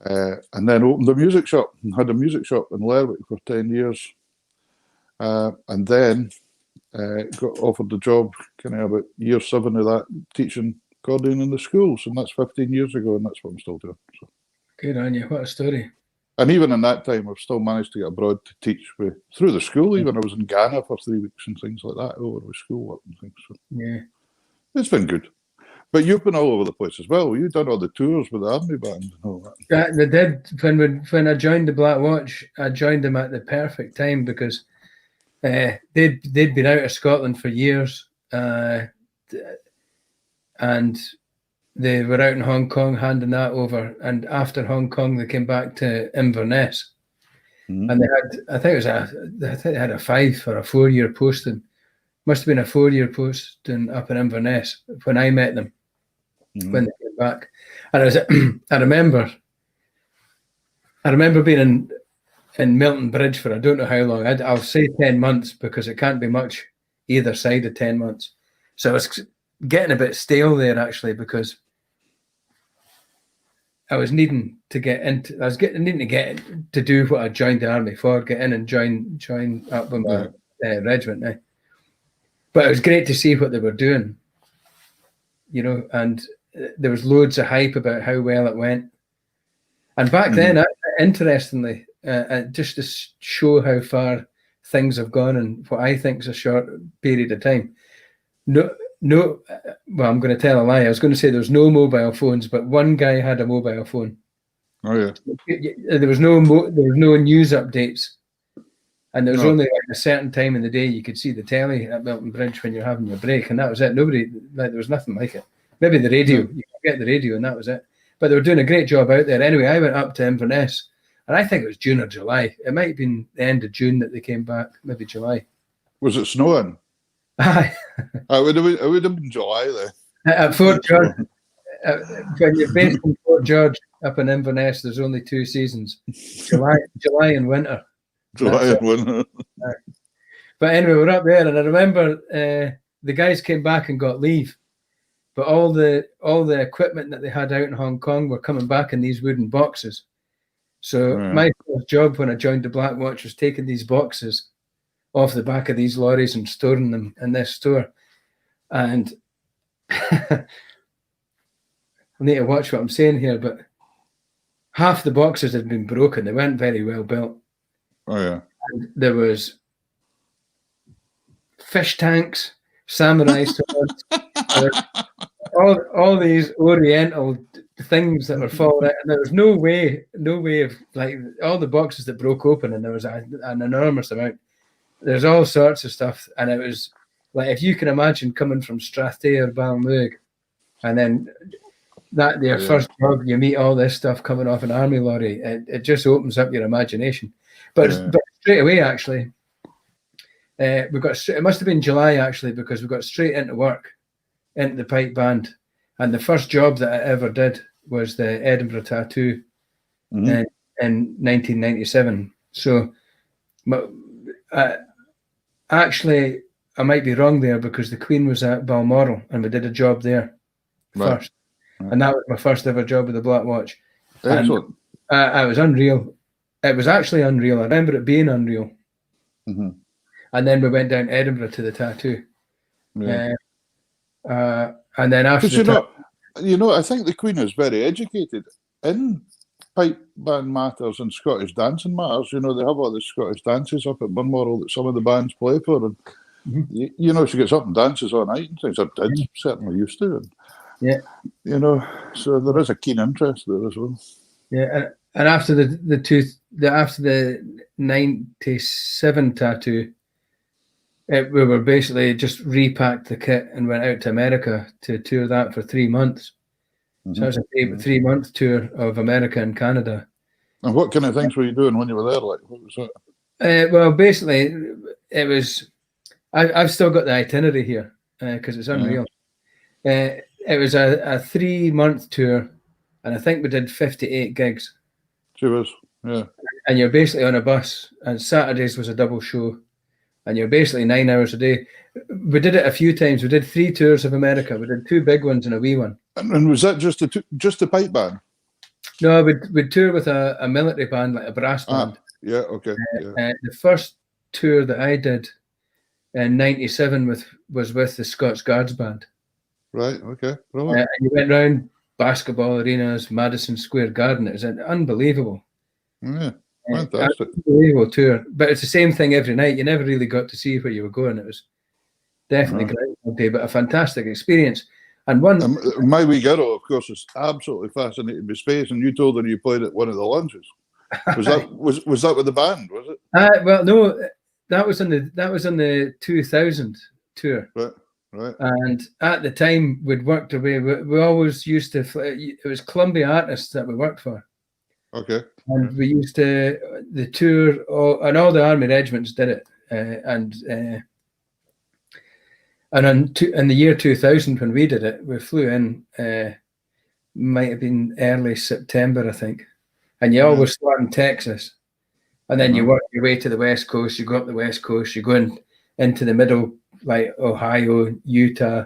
And then opened a music shop and had a music shop in Lerwick for 10 years. And then got offered the job kind of about year 7 of that, teaching accordion in the schools. And that's 15 years ago, and that's what I'm still doing. So. Good on you. What a story. And even in that time, I've still managed to get abroad to teach through the school. Even I was in Ghana for 3 weeks and things like that, over with schoolwork and things. So yeah, it's been good. But you've been all over the place as well. You've done all the tours with the army band and all that. They did. When I joined the Black Watch, I joined them at the perfect time because they'd been out of Scotland for years, and they were out in Hong Kong handing that over. And after Hong Kong, they came back to Inverness, and they had, I think they had a 5 or a 4 year posting. Must have been a 4 year posting up in Inverness when I met them. When they came back, and I remember being in Milton Bridge for I don't know how long. I'll say 10 months because it can't be much either side of 10 months. So I was getting a bit stale there actually because I was needing to get into. I was needing to get to do what I joined the army for, get in and join up with my regiment now. But it was great to see what they were doing, you know, and there was loads of hype about how well it went. And back then, interestingly, just to show how far things have gone in what I think is a short period of time. Well, I'm going to tell a lie. I was going to say there was no mobile phones, but one guy had a mobile phone. Oh yeah. There was no news updates, and there was only like a certain time in the day you could see the telly at Milton Bridge when you're having your break, and that was it. There was nothing like it. Maybe the radio, you could get the radio, and that was it. But they were doing a great job out there. Anyway, I went up to Inverness, and I think it was June or July. It might have been the end of June that they came back, maybe July. Was it snowing? Aye. It would have been July then. At Fort George, when you're based in Fort George up in Inverness, there's only 2 seasons: July and winter. July and winter. But anyway, we're up there, and I remember the guys came back and got leave. But all the equipment that they had out in Hong Kong were coming back in these wooden boxes. So my first job when I joined the Black Watch was taking these boxes off the back of these lorries and storing them in this store. And I need to watch what I'm saying here, but half the boxes had been broken. They weren't very well built. Oh yeah. And there was fish tanks, samurai swords, all these oriental things that were falling out, and there was no way of, like, all the boxes that broke open, and there was an enormous amount. There's all sorts of stuff, and it was like, if you can imagine coming from Strathay or Balmug, and then their first job, you meet all this stuff coming off an army lorry. It just opens up your imagination. But straight away, actually, it must have been July actually, because we got straight into work, into the pipe band, and the first job that I ever did was the Edinburgh Tattoo in 1997. So, actually, I might be wrong there because the Queen was at Balmoral and we did a job there first. Right. And that was my first ever job with the Black Watch. Excellent. And it was unreal. It was actually unreal. I remember it being unreal. And then we went down to Edinburgh to the Tattoo. Yeah. And then after I think the Queen is very educated in pipe band matters and Scottish dancing matters. You know, they have all the Scottish dances up at Balmoral that some of the bands play for, and you know, she gets up and dances all night and things. I did, certainly used to. And, you know, so there is a keen interest there as well. Yeah, and after the 97 Tattoo, we were basically just repacked the kit and went out to America to tour that for 3 months. So it was a 3-month tour of America and Canada. And what kind of things were you doing when you were there? Like, what was that? Well, basically, it was. I've still got the itinerary here. because it's unreal. It was a 3-month tour, and I think we did 58 gigs. She was, yeah. And you're basically on a bus, and Saturdays was a double show, and you're basically 9 hours a day. We did it a few times. We did 3 tours of America. We did 2 big ones and a wee one. And was that just the pipe band? No, we'd tour with a military band, like a brass band. Yeah, okay. Yeah. The first tour that I did in '97 was with the Scots Guards band. Right, okay. And you went round basketball arenas, Madison Square Garden. It was unbelievable. Yeah, fantastic. Unbelievable tour. But it's the same thing every night. You never really got to see where you were going. It was definitely great all day, but a fantastic experience. And my wee girl, of course, is absolutely fascinated with space, and you told her you played at one of the lounges. Was that with the band? Was it? Well, no, that was on the 2000 tour. Right. And at the time, we'd worked away. We always used to. It was Columbia artists that we worked for. Okay. And we used to the tour, and all the army regiments did it. And in the year 2000, when we did it, we flew in, might have been early September, I think. And you always start in Texas. And then you work your way to the West Coast. You go up the West Coast. You go into the middle, like Ohio, Utah.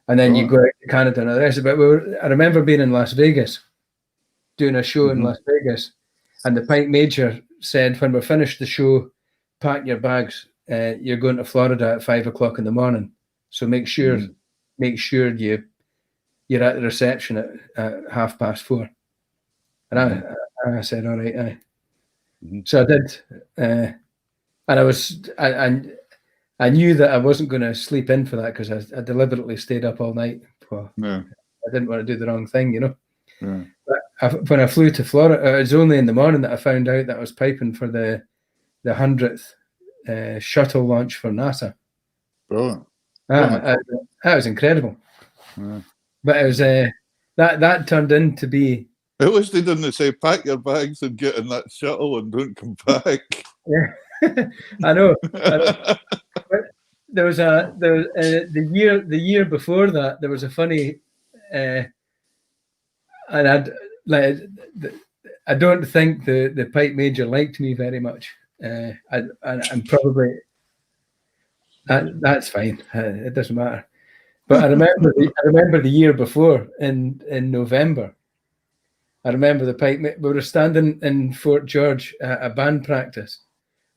And then you go out to Canada and the rest of it. I remember being in Las Vegas, doing a show in Las Vegas. And the pipe major said, when we finished the show, pack your bags. You're going to Florida at 5 o'clock in the morning. So make sure you're at the reception at 4:30. And I said, all right, aye. So I did, and I knew that I wasn't going to sleep in for that, because I deliberately stayed up all night. I didn't want to do the wrong thing, you know. Yeah. But when I flew to Florida, it was only in the morning that I found out that I was piping for the 100th shuttle launch for NASA. Brilliant. That was incredible. Yeah. But it was that turned into be. At least they didn't say pack your bags and get in that shuttle and don't come back. Yeah, I know. But there was the year before that, there was a funny, and I don't think the pipe major liked me very much. I'm probably. That's fine. It doesn't matter. But I remember the year before in November. I remember we were standing in Fort George at a band practice,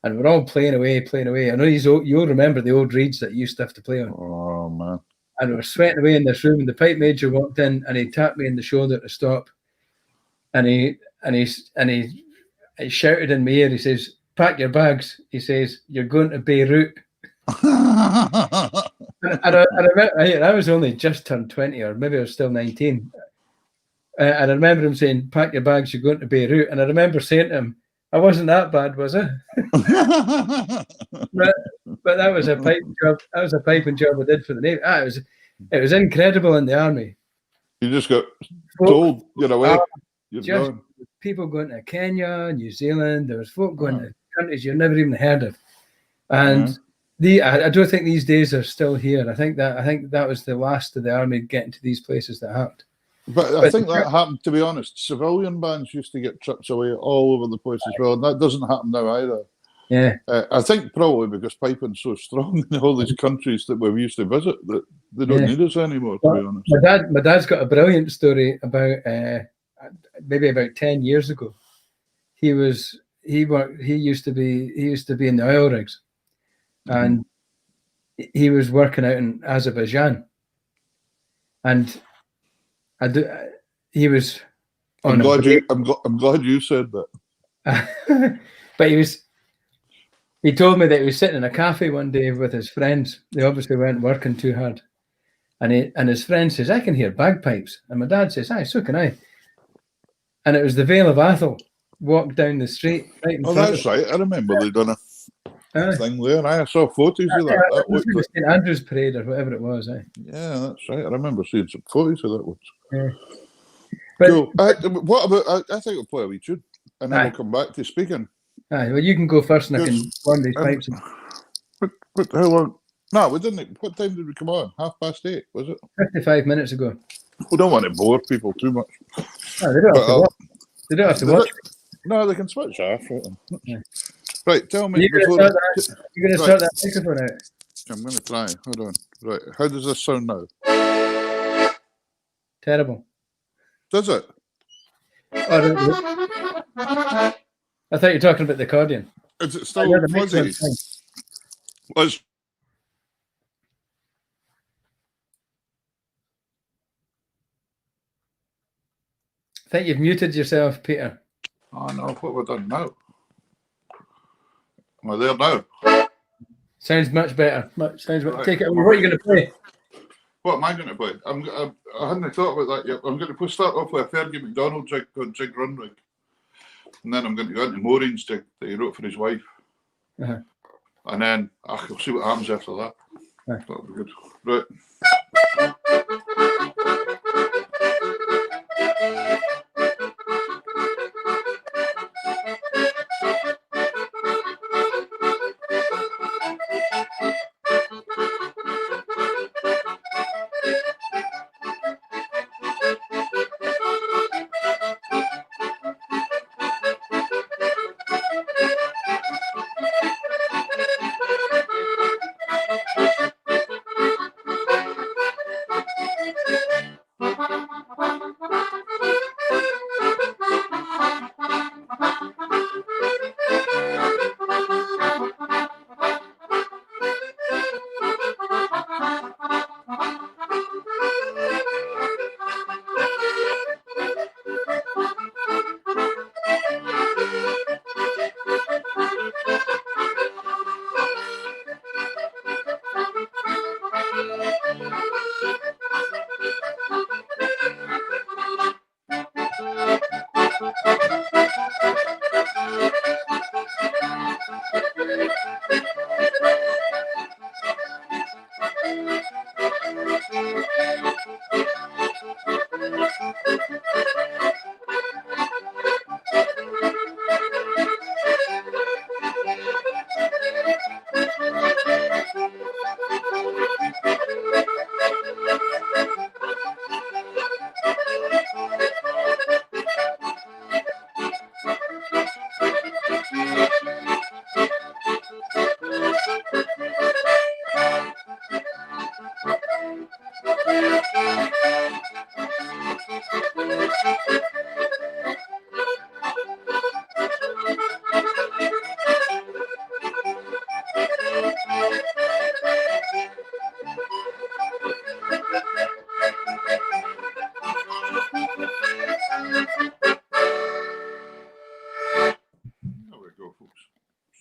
and we're all playing away. I know you'll remember the old reeds that you used to have to play on. Oh man! And we were sweating away in this room, and the pipe major walked in and he tapped me in the shoulder to stop, and he shouted in my ear. He says, "Pack your bags." He says, "You're going to Beirut." And I remember I was only just turned 20, or maybe I was still 19. And I remember him saying, "Pack your bags, you're going to Beirut." And I remember saying to him, "I wasn't that bad, was I?" but that was a pipe job. That was a piping job I did for the Navy. It was incredible in the army. You just got told you're away. You're gone. People going to Kenya, New Zealand. There was folk going to countries you've never even heard of. And I don't think these days are still here. I think that was the last of the army getting to these places that happened. But I think that happened, to be honest. Civilian bands used to get trips away all over the place as well, and that doesn't happen now either. Yeah. I think probably because piping's so strong in all these countries that we used to visit that they don't need us anymore, to be honest. My dad's got a brilliant story about maybe about 10 years ago. He used to be in the oil rigs, and he was working out in Azerbaijan, and he was. I'm glad you said that. But he told me that he was sitting in a cafe one day with his friends. They obviously weren't working too hard, and his friend says, "I can hear bagpipes," and my dad says, "Aye, so can I." And it was the Vale of Atholl walked down the street right in front. That's right. I remember they done a thing there. I saw photos of that. That was the St Andrew's Parade or whatever it was. Yeah, that's right. I remember seeing some photos of that once. Yeah. Cool. What about? I think we'll play a wee tune, and then we'll come back to speaking. Well, you can go first, and I can warm these pipes. But how long? No, we didn't. What time did we come on? 8:30, was it? 55 minutes ago. We don't want to bore people too much. No, they don't have to watch. They don't have to watch. No, they can switch off. Right, Yeah. Right, tell me. You're going to start that microphone out. I'm going to try. Hold on. Right, how does this sound now? Terrible. Does it? Oh, I thought you were talking about the accordion. Is it still fuzzy? Let's. I think you've muted yourself, Peter. Oh no, what have I done now? Am I there now? Sounds much better. Sounds right. Take it. What are you going to play? What am I going to play? I hadn't thought about that yet. I'm going to start off with a Fergie McDonald jig called Jig Runrig. And then I'm going to go into Maureen's jig that he wrote for his wife. Uh-huh. And then I'll see what happens after that. Right. That'll be good. Right.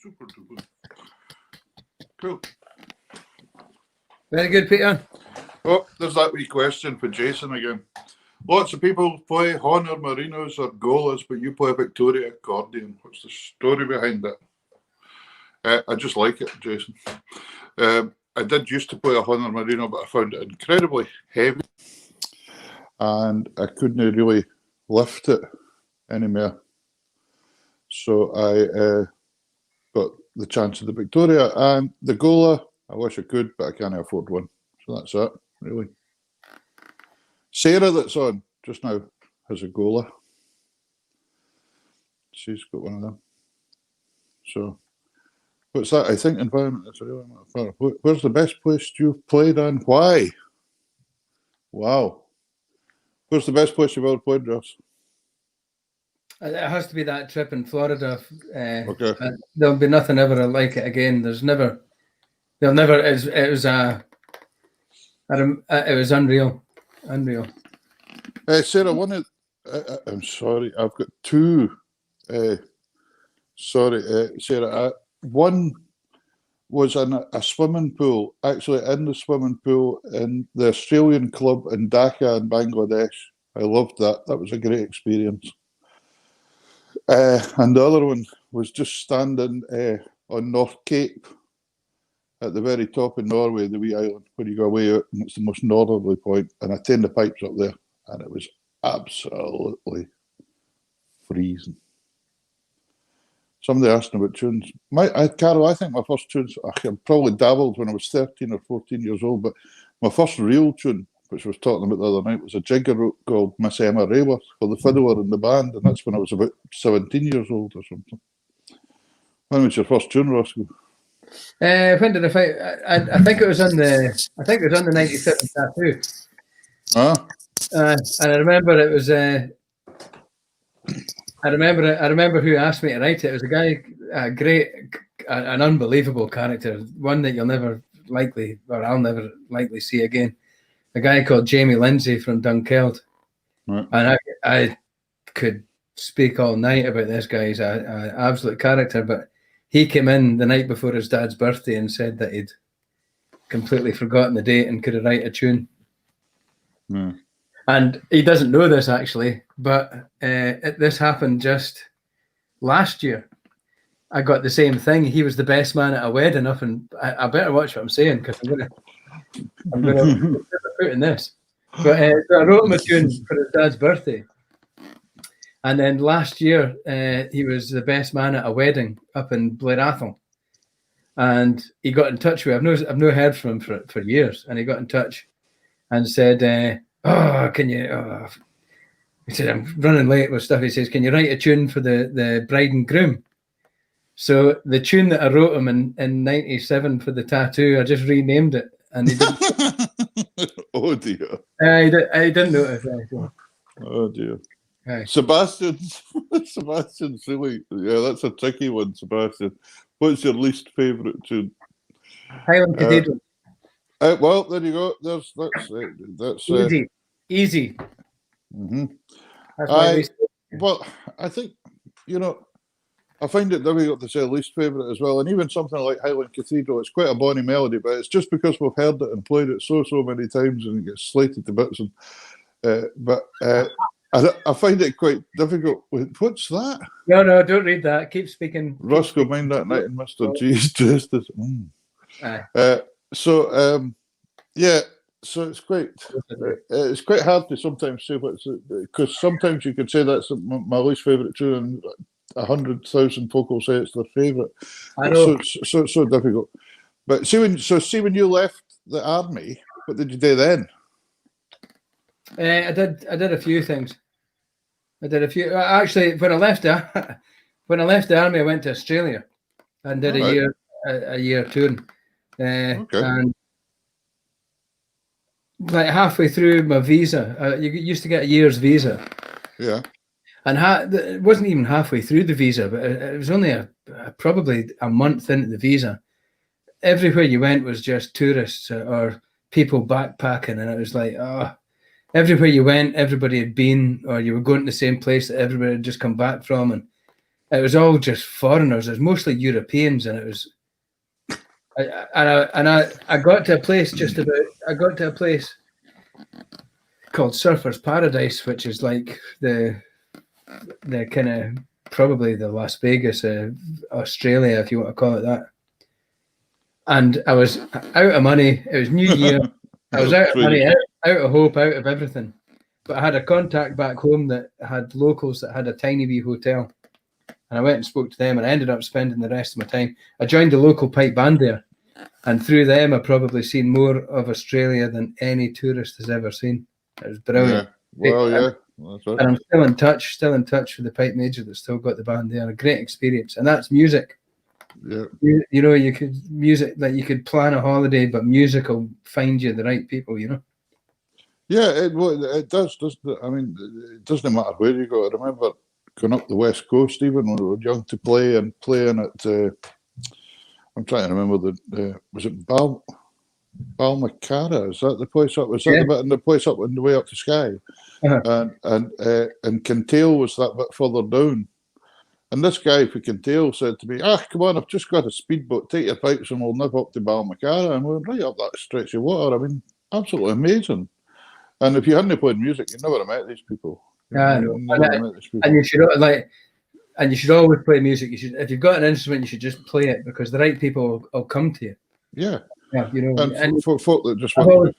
Super duper. Cool. Very good, Peter. Oh, there's that wee question for Jason again. Lots of people play horn or merinos or golas, but you play a Victoria accordion. What's the story behind that? I just like it, Jason. I did used to play a horn or merino, but I found it incredibly heavy, and I couldn't really lift it anymore. So I got the chance of the Victoria and the gola. I wish I could, but I can't afford one. So that's it, really. Sarah, that's on just now, has a gola. She's got one of them. So, what's that? I think environment is really not far. Where's the best place you've played and why? Wow. Where's the best place you've ever played, Ross? It has to be that trip in Florida. Okay. There'll be nothing ever like it again. It was unreal. Sarah, I'm sorry, I've got two. Sarah, one was in a swimming pool, actually in the swimming pool in the Australian club in Dhaka in Bangladesh. I loved that. That was a great experience. And the other one was just standing on North Cape at the very top of Norway, the wee island where you go away out, and it's the most northerly point, and I turned the pipes up there, and it was absolutely freezing. somebody asked me about tunes. Carol, I think my first tunes, I probably dabbled when I was 13 or 14 years old, but my first real tune, which I was talking about the other night, was a jig I wrote called Miss Emma Rayworth for the fiddler in the band, and that's when I was about 17 years old or something. When was your first tune, Roscoe? When did I find? I think it was on the. I think it was on the '97 tattoo. And I remember it was. I remember who asked me to write it. It was a guy, an unbelievable character, one that I'll never likely see again. A guy called Jamie Lindsay from Dunkeld, and I could speak all night about this guy. He's an absolute character, but he came in the night before his dad's birthday and said that he'd completely forgotten the date and couldn't write a tune. And he doesn't know this actually, but this happened just last year. I got the same thing. He was the best man at a wedding up, and I better watch what I'm saying because I'm gonna put in this. But so I wrote him a tune for his dad's birthday. And then last year, he was the best man at a wedding up in Blair Athol. And he got in touch with me. I've no heard from him for years. And he got in touch and said, can you... he said, I'm running late with stuff. He says, can you write a tune for the bride and groom? So the tune that I wrote him in '97 for the tattoo, I just renamed it. And he didn't... Oh, dear. I didn't notice. Oh, dear. Aye. Sebastian's really, that's a tricky one, Sebastian. What's your least favourite tune? Highland Cathedral. Well, there you go. That's easy. Mm-hmm. That's well, I think, I find it difficult to say least favourite as well. And even something like Highland Cathedral, it's quite a bonny melody, but it's just because we've heard it and played it so many times and it gets slated to bits. I find it quite difficult. What's that? No, don't read that. Keep speaking. Roscoe, mind that night and Mr. G's Justice. So it's quite hard to sometimes say what's, because sometimes you could say that's my least favourite tune and 100,000 folk will say it's their favourite. I know. So difficult. But see when you left the army, what did you do then? I did a few things. Actually, when I left the army, I went to Australia and did a year touring. And like halfway through my visa, you used to get a year's visa. Yeah. And it wasn't even halfway through the visa, but it was only probably a month into the visa. Everywhere you went was just tourists or people backpacking, and it was like, everywhere you went, everybody had been, or you were going to the same place that everybody had just come back from, and it was all just foreigners. It was mostly Europeans, and it was. I got to a place called Surfers Paradise, which is like the kind of probably the Las Vegas of Australia, if you want to call it that. And I was out of money. It was New Year. I was out of money, out of hope, out of everything. But I had a contact back home that had locals that had a tiny wee hotel. And I went and spoke to them, and I ended up spending the rest of my time. I joined the local pipe band there. And through them, I've probably seen more of Australia than any tourist has ever seen. It was brilliant. Yeah. Well, yeah. That's right. And I'm still in touch with the pipe major that's still got the band there. A great experience. And that's music. Yeah. You could plan a holiday, but music will find you the right people, Yeah, it does, doesn't it? I mean, it doesn't matter where you go. I remember going up the West Coast even when we were young to play and playing at, I'm trying to remember was it Balmacara? Is that the place up? Was that the place up on the way up to Skye? Uh-huh. And Kintail was that bit further down. And this guy for Kintail said to me, come on, I've just got a speedboat, take your pipes and we'll nip up to Balmacara. And we went right up that stretch of water. I mean, absolutely amazing. And if you hadn't played music, you'd never have met these people. I know. And you should always play music. If you've got an instrument, you should just play it because the right people will come to you. Yeah. Yeah, And for folk that just I've always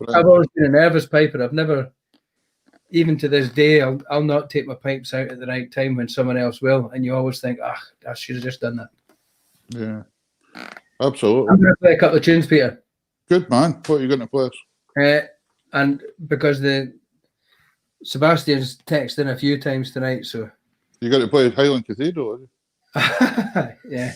been a nervous piper. I've never even to this day, I'll not take my pipes out at the right time when someone else will, and you always think, I should have just done that. Yeah, absolutely. I'm going to play a couple of tunes, Peter. Good man. What are you going to play us? And because Sebastian's texted in a few times tonight, so you got to play Highland Cathedral, are you? yeah,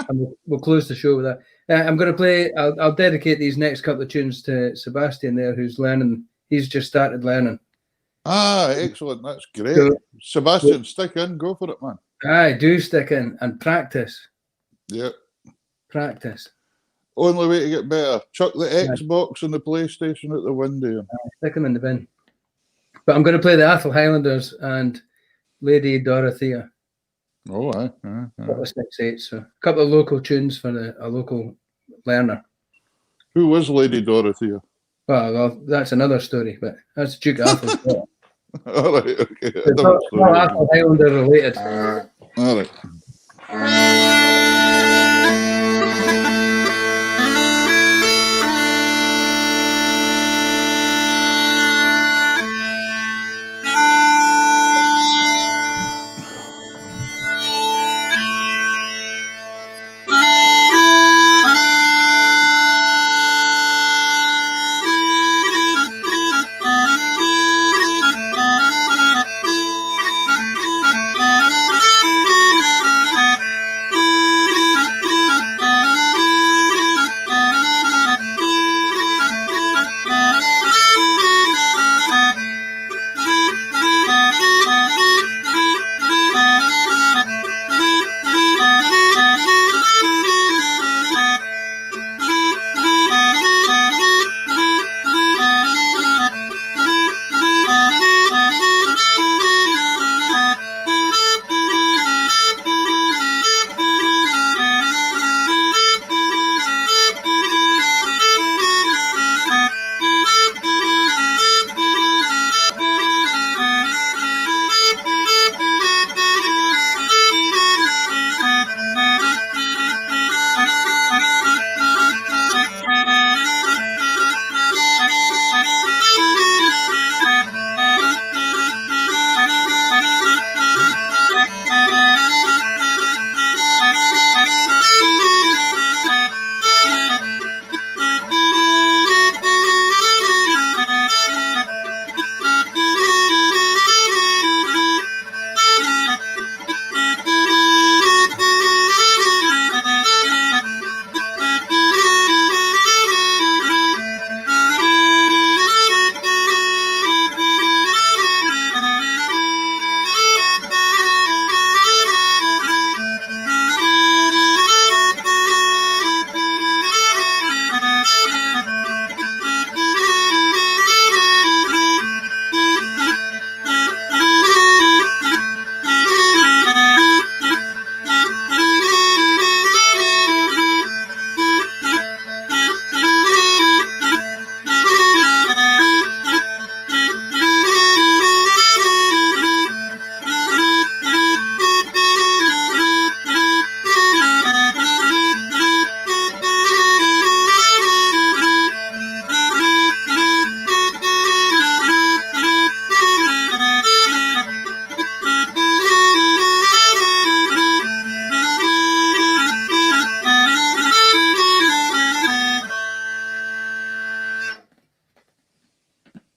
and we'll close the show with that. I'm going to play. I'll dedicate these next couple of tunes to Sebastian there, who's learning. He's just started learning. Excellent. That's great. So, Sebastian, stick in. Go for it, man. I do stick in and practice. Yeah. Practice. Only way to get better. Chuck the Xbox and the PlayStation out the window. Stick them in the bin. But I'm going to play the Atholl Highlanders and Lady Dorothea. Oh, aye. Couple of 6/8, so a couple of local tunes for a local learner. Who was Lady Dorothea? Well, that's another story, but that's Duke Atholl. All right, okay. It's not Atholl Highlander related. All right.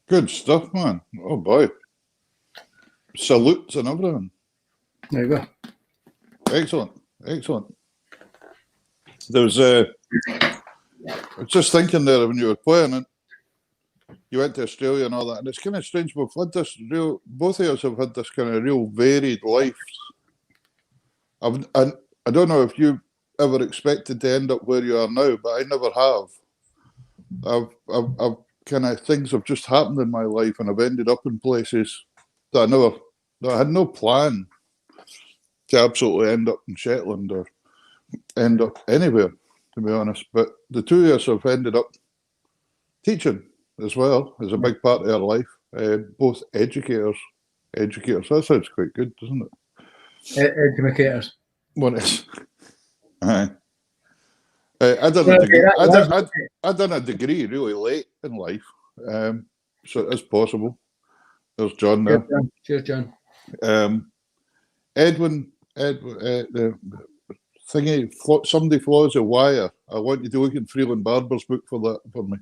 Good stuff, man. Oh, boy. Salutes and everything. There you go. Excellent. Excellent. There was I was just thinking there when you were playing it, you went to Australia and all that, and it's kind of strange. We've had this both of us have had this kind of real varied lives. And I don't know if you ever expected to end up where you are now, but I never have. I've kind of, things have just happened in my life, and I've ended up in places that I had no plan to absolutely end up in Shetland or end up anywhere, to be honest. But the two of us have ended up teaching as well as a big part of our life. Both educators. That sounds quite good, doesn't it? Educators. One is. Aye. I done a degree really late in life, so it's possible. There's John there. Cheers, John. Edwin, the thingy, somebody flaws a wire. I want you to look in Freeland Barber's book for that for me.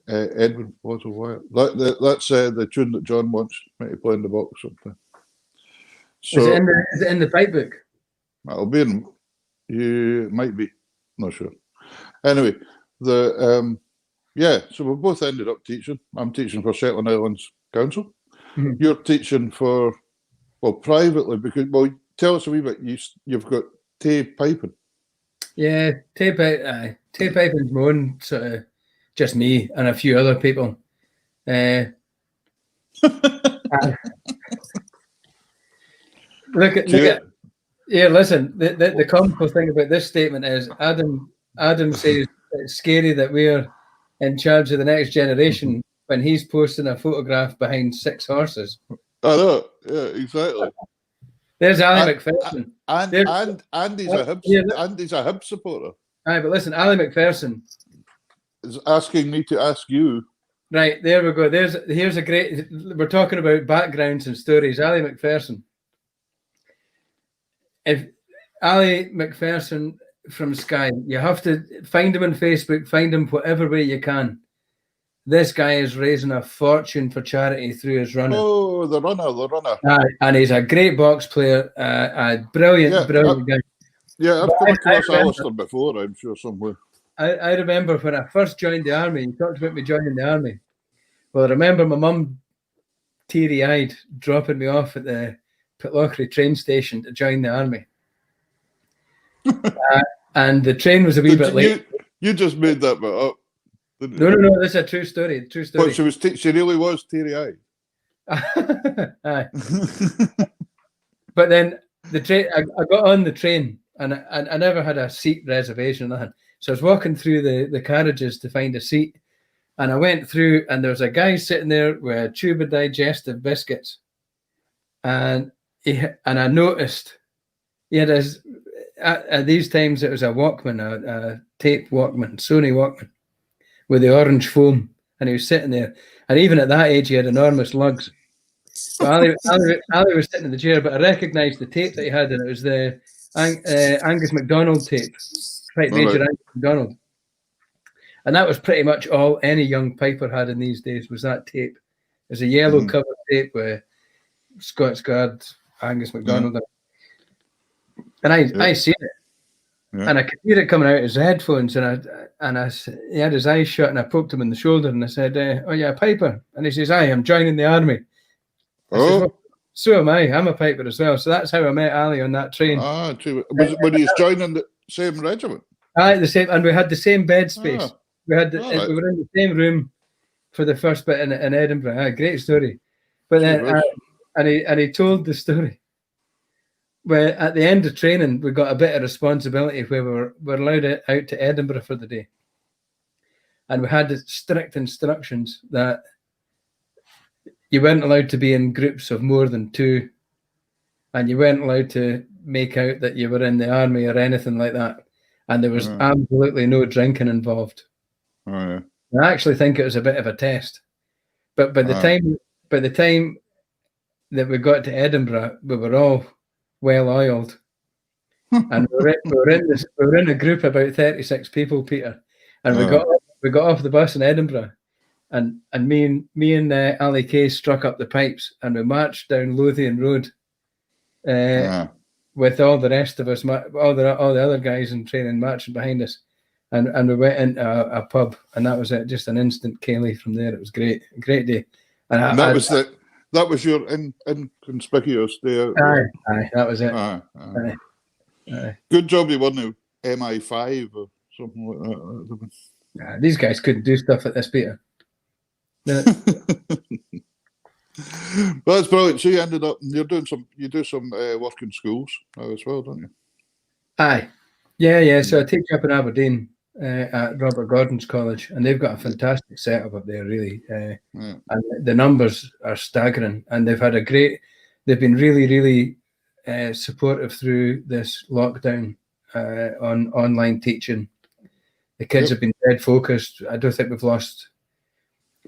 Edwin flaws a wire. That's the tune that John wants me to play in the box sometime. So, is it in the pipe book? It'll be in. You might be, not sure. Anyway, so we both ended up teaching. I'm teaching for Shetland Islands Council. Mm-hmm. You're teaching for, privately, because, tell us a wee bit. You've got Tay piping. Yeah, Tay piping's my own sort of, just me and a few other people. Look at yeah. Listen, the comical thing about this statement is Adam says it's scary that we're in charge of the next generation when he's posting a photograph behind 6 horses. I know. Yeah, exactly. There's Ali McPherson. And he's a Hibs supporter. Aye, but listen, Ali McPherson is asking me to ask you. Right, there we go. Here's a great. We're talking about backgrounds and stories. Ali McPherson. If Ali McPherson from Sky, you have to find him on Facebook, find him whatever way you can. This guy is raising a fortune for charity through his running. Oh, the runner. And he's a great box player, a brilliant guy. Yeah, I've come across Alistair before, I'm sure, somewhere. I remember when I first joined the army, you talked about me joining the army. Well, I remember my mum, teary-eyed, dropping me off at the Pitlochry train station to join the army. And the train was a wee bit late. You just made that bit up. No, that's a true story. But she really was teary-eyed. Aye. But then the train, I got on the train, and I never had a seat reservation or nothing. So I was walking through the carriages to find a seat, and I went through, and there was a guy sitting there with a tube of digestive biscuits, and I noticed he had at these times it was a Walkman, a tape Walkman, Sony Walkman, with the orange foam, and he was sitting there. And even at that age, he had enormous lugs. So Ali was sitting in the chair, but I recognised the tape that he had, and it was the Angus MacDonald tape, Right Major Angus MacDonald. And that was pretty much all any young piper had in these days, was that tape. It was a yellow cover tape with Scots Guard, Angus MacDonald. And I seen it. Yeah. And I could hear it coming out of his headphones, and he had his eyes shut, and I poked him in the shoulder, and I said, "Oh, yeah, piper." And he says, "Aye, I'm joining the army." I says, well, so am I. I'm a piper as well. So that's how I met Ali on that train. Ah, true. When he's joining the same regiment? Aye, the same, and we had the same bed space. We were in the same room for the first bit in Edinburgh. Aye, great story. But then, and he told the story. Where at the end of training, we got a bit of responsibility where we were allowed out to Edinburgh for the day. And we had strict instructions that you weren't allowed to be in groups of more than 2, and you weren't allowed to make out that you were in the army or anything like that. And there was absolutely no drinking involved. I actually think it was a bit of a test. But by the time that we got to Edinburgh, we were all well oiled, and we were in a group of about 36 people, Peter, and we got off the bus in Edinburgh, and me and Ali Kay struck up the pipes, and we marched down Lothian Road with all the rest of us, all the other guys in training marching behind us, and we went into a pub, and that was it, just an instant Cayley from there. It was great day, and that was your inconspicuous day out. Aye, that was it. Aye. Good job you weren't MI5 or something like that. These guys couldn't do stuff like this, Peter. No. Well, that's brilliant. So you ended up, you do some work in schools now as well, don't you? Aye. Yeah. So I teach up in Aberdeen at Robert Gordon's College, and they've got a fantastic setup up there, really. And the numbers are staggering, and they've been really, really supportive through this lockdown on online teaching. The kids have been dead focused. I don't think we've lost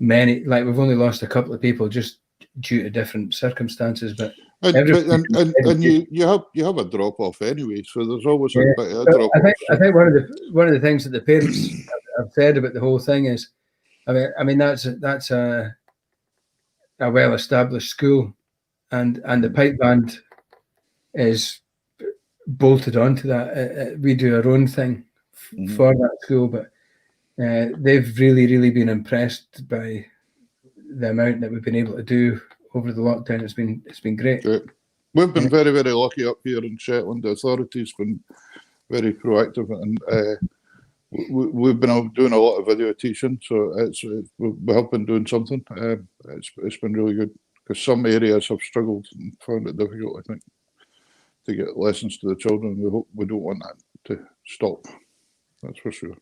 many, like we've only lost a couple of people just due to different circumstances. But and you have a drop off anyway, so there's always a bit of a drop off. I think one of the things that the parents have said about the whole thing is, I mean that's a well established school, and the pipe band is bolted onto that. We do our own thing for that school, but they've really been impressed by the amount that we've been able to do over the lockdown. It's been great. We've been very lucky up here in Shetland. The authorities been very proactive, and we've been doing a lot of video teaching. So we have been doing something. It's been really good, because some areas have struggled and found it difficult, I think, to get lessons to the children. We don't want that to stop. That's for sure.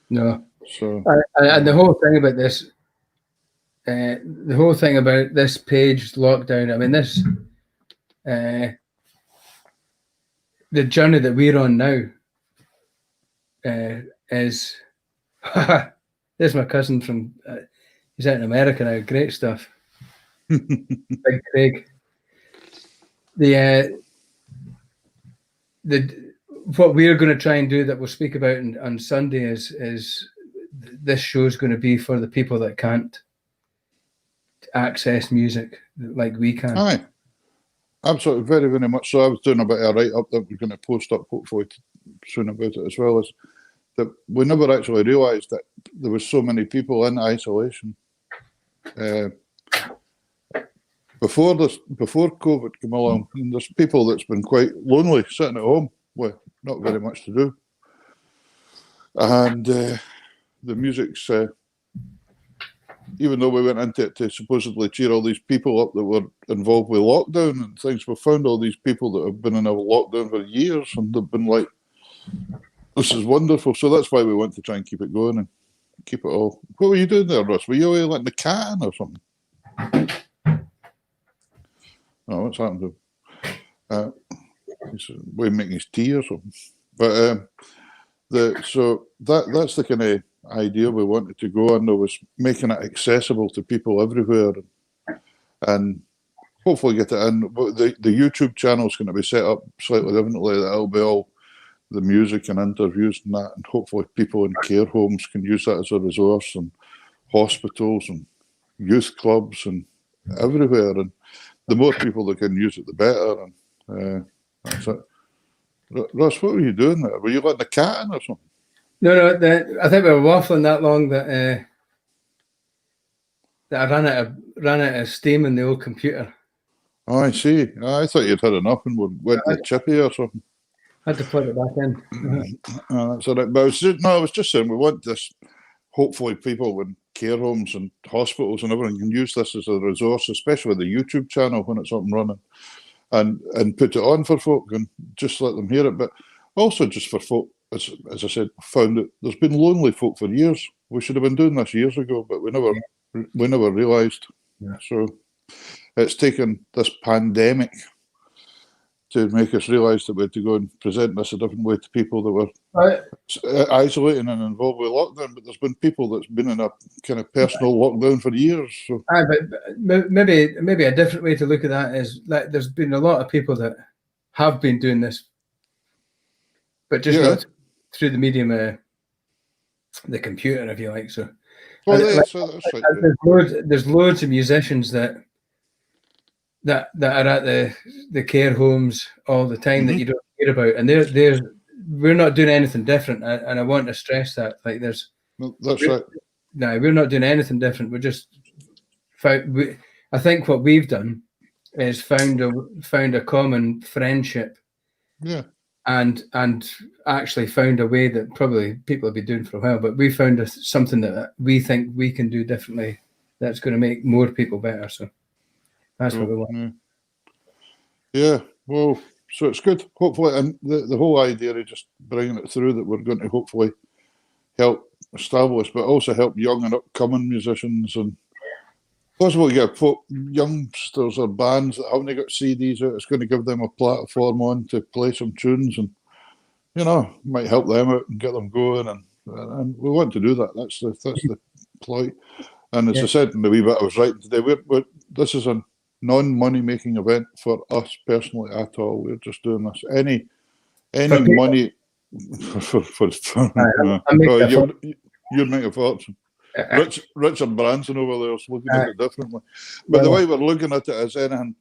No. So and the whole thing about this. The whole thing about this page lockdown, I mean, this the journey that we're on now is there's my cousin from he's out in America now. Great stuff. Big Craig. The what we're going to try and do that we'll speak about on Sunday is this show is going to be for the people that can't access music like we can. Aye, absolutely, very much so. I was doing a bit of a write-up that we're going to post up hopefully soon about it, as well as that we never actually realised that there was so many people in isolation before COVID came along. And there's people that's been quite lonely sitting at home with not very much to do, and the music's even though we went into it to supposedly cheer all these people up that were involved with lockdown and things, we found all these people that have been in a lockdown for years, and they've been like, this is wonderful. So that's why we want to try and keep it going and keep it all. What were you doing there, Russ? Were you letting the cat in or something? Oh, what's happened to him? He's making his tea or something. But so that's the kind of idea we wanted to go on. There was making it accessible to people everywhere, and hopefully get it in. The YouTube channel is going to be set up slightly differently. That'll be all the music and interviews and that, and hopefully people in care homes can use that as a resource, and hospitals and youth clubs and everywhere. And the more people that can use it, the better. And that's it. Russ, what were you doing there? Were you letting the cat in or something? No. I think we were waffling that long that I ran out of steam in the old computer. Oh, I see. I thought you'd had enough and went to Chippy or something. I had to plug it back in. That's all right. But I was just saying, we want this. Hopefully, people in care homes and hospitals and everything can use this as a resource, especially the YouTube channel when it's up and running, and put it on for folk and just let them hear it. But also just for folk, as I said, found that there's been lonely folk for years. We should have been doing this years ago, but we never realised. Yeah. So it's taken this pandemic to make us realise that we had to go and present this a different way to people that were isolating and involved with lockdown. But there's been people that's been in a kind of personal lockdown for years. So. But maybe a different way to look at that is like there's been a lot of people that have been doing this, but just not through the medium of the computer, if you like. So, well, that's right. There's loads of musicians that are at the care homes all the time that you don't hear about, and we're not doing anything different, and I want to stress that. Like that's right. No, we're not doing anything different. We're just I think what we've done is found a common friendship. Yeah. And actually found a way that probably people have been doing for a while, but we found something that we think we can do differently that's going to make more people better. So that's what we want. Yeah, well, so it's good. Hopefully, and the whole idea of just bringing it through that we're going to hopefully help establish, but also help young and upcoming musicians, and possibly get youngsters or bands that haven't got CDs out. It's going to give them a platform on to play some tunes, and might help them out and get them going. And we want to do that. That's the ploy. And as I said in the wee bit I was writing today, this is a non-money-making event for us personally at all. We're just doing this. Any money for you'd make a fortune. Richard Branson over there is looking at it differently. But the way we're looking at it is anything,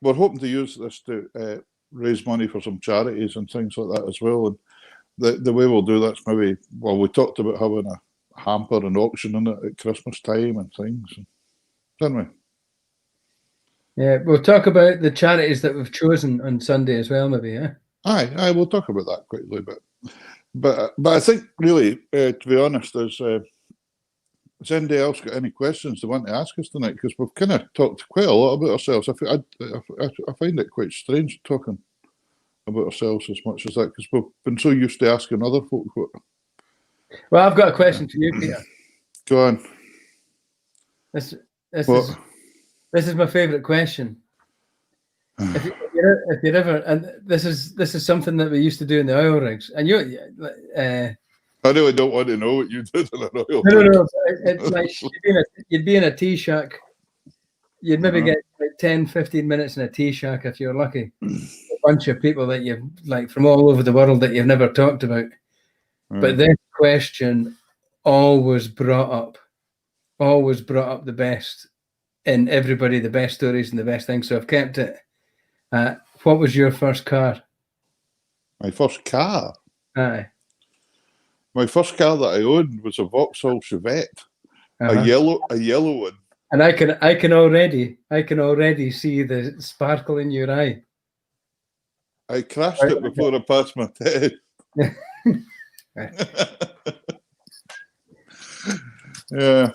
we're hoping to use this to raise money for some charities and things like that as well. And the way we'll do that's maybe, we talked about having a hamper and auction in it at Christmas time and things, didn't we? Yeah, we'll talk about the charities that we've chosen on Sunday as well, maybe, yeah? Aye, we'll talk about that quickly, but I think really, to be honest, has anybody else got any questions they want to ask us tonight? Because we've kind of talked quite a lot about ourselves. I find it quite strange talking about ourselves as much as that, because we've been so used to asking other folk what. Well, I've got a question for you, Peter. Go on. This is my favourite question. If you're ever, and this is something that we used to do in the oil rigs, and I really don't want to know what you did in an oil rig. No. It's like you'd be in a tea shack. You'd maybe get like 10, 15 minutes in a tea shack if you're lucky. A bunch of people that you've like from all over the world that you've never talked about. But this question always brought up the best in everybody, the best stories and the best things. So I've kept it. What was your first car? My first car? Aye. My first car that I owned was a Vauxhall Chevette, a yellow one. And I can already see the sparkle in your eye. I crashed it before I passed my test. Yeah,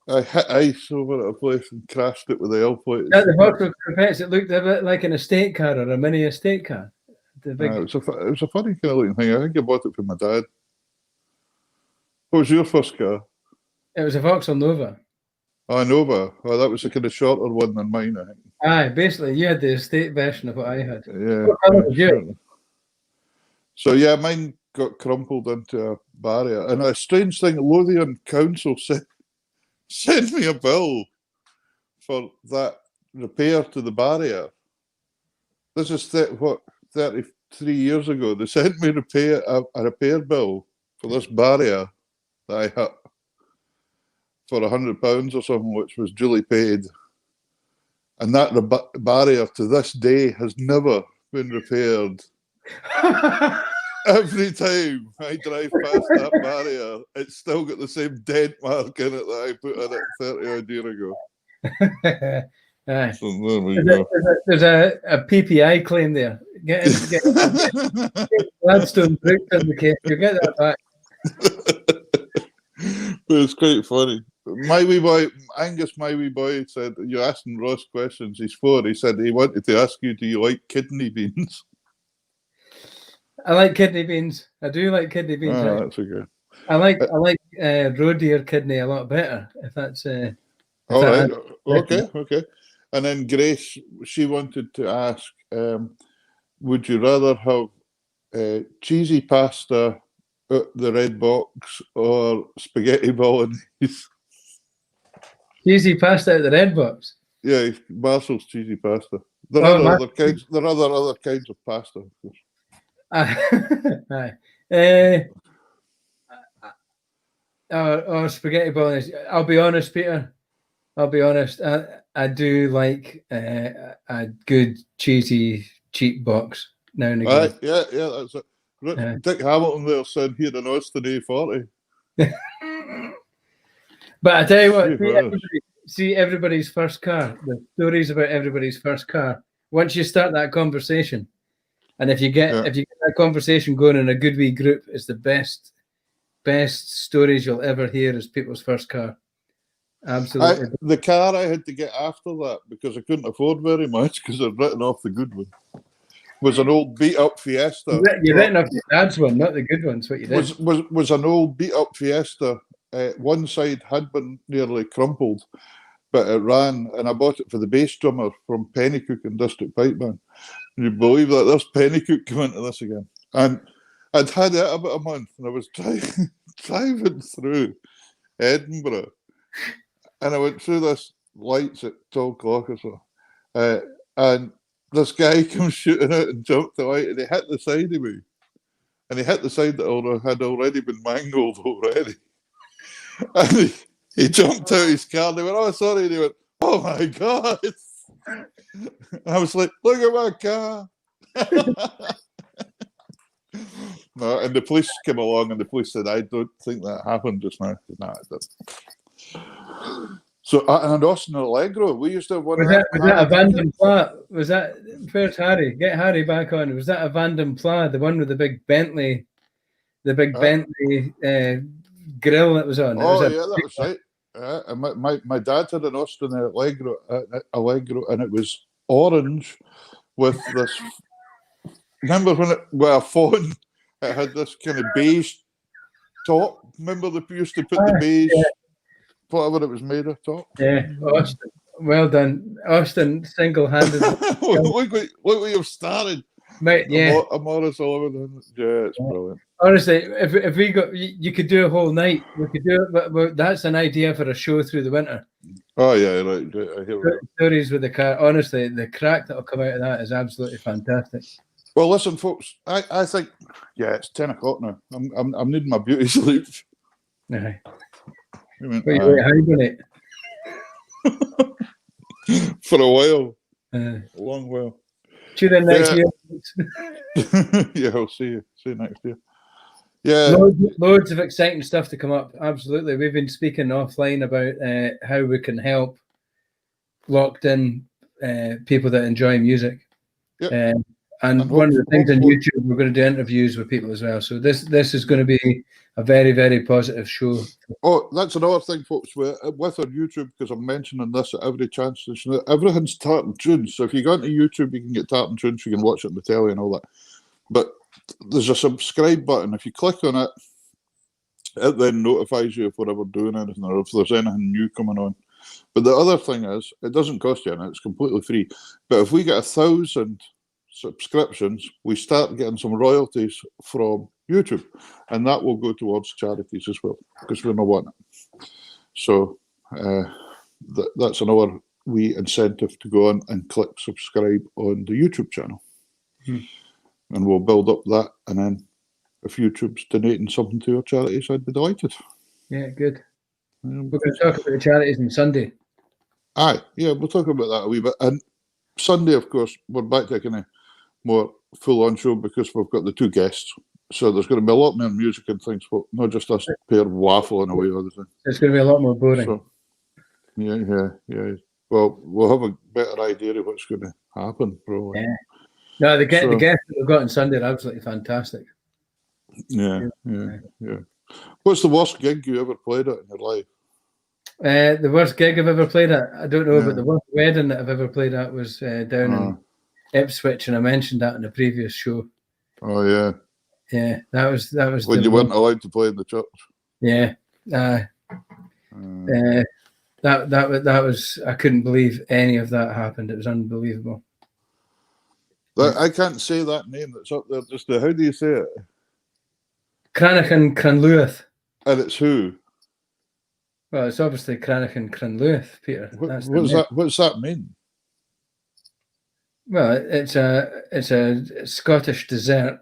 I hit ice over at a place and crashed it with the L plate. The Vauxhall Chevettes, it looked a bit like an estate car or a mini estate car. It was a funny kind of looking thing. I think I bought it for my dad. What was your first car? It was a Vauxhall Nova. Oh, Nova. Oh, that was a kind of shorter one than mine, I think. Aye, basically, you had the estate version of what I had. Yeah. What colour was yours? So, yeah, mine got crumpled into a barrier. And a strange thing, Lothian Council sent me a bill for that repair to the barrier. This is 33 years ago. They sent me a repair bill for this barrier that I hit for £100 or something, which was duly paid. And that barrier to this day has never been repaired. Every time I drive past that barrier, it's still got the same dent mark in it that I put in it 30 odd years ago. So there we go. There's a PPI claim there. Get Gladstone bricks in the case. You'll get that back. But it's quite funny. My wee boy, Angus, said, you're asking Ross questions. He's 4. He said he wanted to ask you, do you like kidney beans? I like kidney beans. I do like kidney beans. Oh, that's okay. I like roe deer kidney a lot better. If that's all right. Okay. And then Grace, she wanted to ask, would you rather have cheesy pasta at the Red Box or spaghetti bolognese? Cheesy pasta at the Red Box? Yeah, Marcel's cheesy pasta. There are other kinds of pasta, of course. Or spaghetti bolognese. I'll be honest, Peter. I do like a good cheesy cheap box now and again. Yeah, that's it. Dick Hamilton there said he had an Austin A40. But I tell you what, see everybody's first car, the stories about everybody's first car. Once you start that conversation, and if you get that conversation going in a good wee group, it's the best stories you'll ever hear is people's first car. Absolutely. The car I had to get after that, because I couldn't afford very much because I'd written off the good one, was an old beat-up Fiesta. You're written off your dad's one, not the good ones. What you did was an old beat-up Fiesta. One side had been nearly crumpled, but it ran, and I bought it for the bass drummer from Pennycook and District Pipeman. You believe that? There's Pennycook come into this again. And I'd had it about a month, and I was driving through Edinburgh, and I went through this lights at 12 o'clock or so, and this guy comes shooting out and jumped the light, and he hit the side of me, and he hit the side that had already been mangled already, and he jumped out his car, and he went, "Oh, sorry," and he went, "Oh my God." And I was like, "Look at my car." No, and the police came along, and the police said, "I don't think that happened just now." No, it didn't. So, and Austin Allegro, we used to have one. Was that a Vanden Plat? Was that, where's Harry? Get Harry back on. Was that a Vanden Plat, the one with the big Bentley, Bentley grill that was on? Oh, yeah, that was right. And my dad had an Austin Allegro, and it was orange with this. Remember when a phone? It had this kind of beige top. Remember they used to put the beige, whatever it was made of, top. Yeah, Austin. Well done, Austin. Single-handed. look what you've started, mate. Yeah, Morris Sullivan. Yeah, it's brilliant. Honestly, if we got, you could do a whole night. We could do it, but that's an idea for a show through the winter. Oh yeah, right. I hear that. Stories with the car. Honestly, the crack that will come out of that is absolutely fantastic. Well, listen, folks. I think, yeah, it's 10 o'clock now. I'm needing my beauty sleep. Aye. Wait, hibernate for a while, a long while. Tune in next year. Yeah, I'll see you next year. Yeah, loads of exciting stuff to come up. Absolutely, we've been speaking offline about how we can help locked in people that enjoy music. Yep. And one of the things on YouTube, we're going to do interviews with people as well. So this is going to be a very, very positive show. Oh, that's another thing, folks. With our YouTube, because I'm mentioning this at every chance. Everything's Tartan Tunes. So if you go into YouTube, you can get Tartan Tunes. You can watch it on the telly and all that. But there's a subscribe button. If you click on it, it then notifies you if we're ever doing anything or if there's anything new coming on. But the other thing is, it doesn't cost you anything. It's completely free. But if we get 1,000 subscriptions, we start getting some royalties from YouTube, and that will go towards charities as well, because we're not wanting it. So that's another wee incentive to go on and click subscribe on the YouTube channel. And we'll build up that, and then if YouTube's donating something to our charities, I'd be delighted. Yeah, good. We're going to talk about the charities on Sunday. Aye, yeah, we'll talk about that a wee bit. And Sunday, of course, we're back to kind of more full-on show because we've got the two guests. So there's going to be a lot more music and things, but not just us pair waffling away all the time. It's going to be a lot more boring. So, yeah. Well, we'll have a better idea of what's going to happen, probably. Yeah. No, the guests that we've got on Sunday are absolutely fantastic. Yeah. What's the worst gig you ever played at in your life? The worst gig I've ever played at? I don't know, but the worst wedding that I've ever played at was down in Ipswich, and I mentioned that in the previous show. Oh, yeah. Yeah, that was when you weren't allowed to play in the church. Yeah. That was, I couldn't believe any of that happened. It was unbelievable. I can't say that name that's up there. Just how do you say it? Cranachan Cranluath. And it's who? Well, it's obviously Cranachan Cranluath, Peter. What's that mean? Well, it's a Scottish dessert.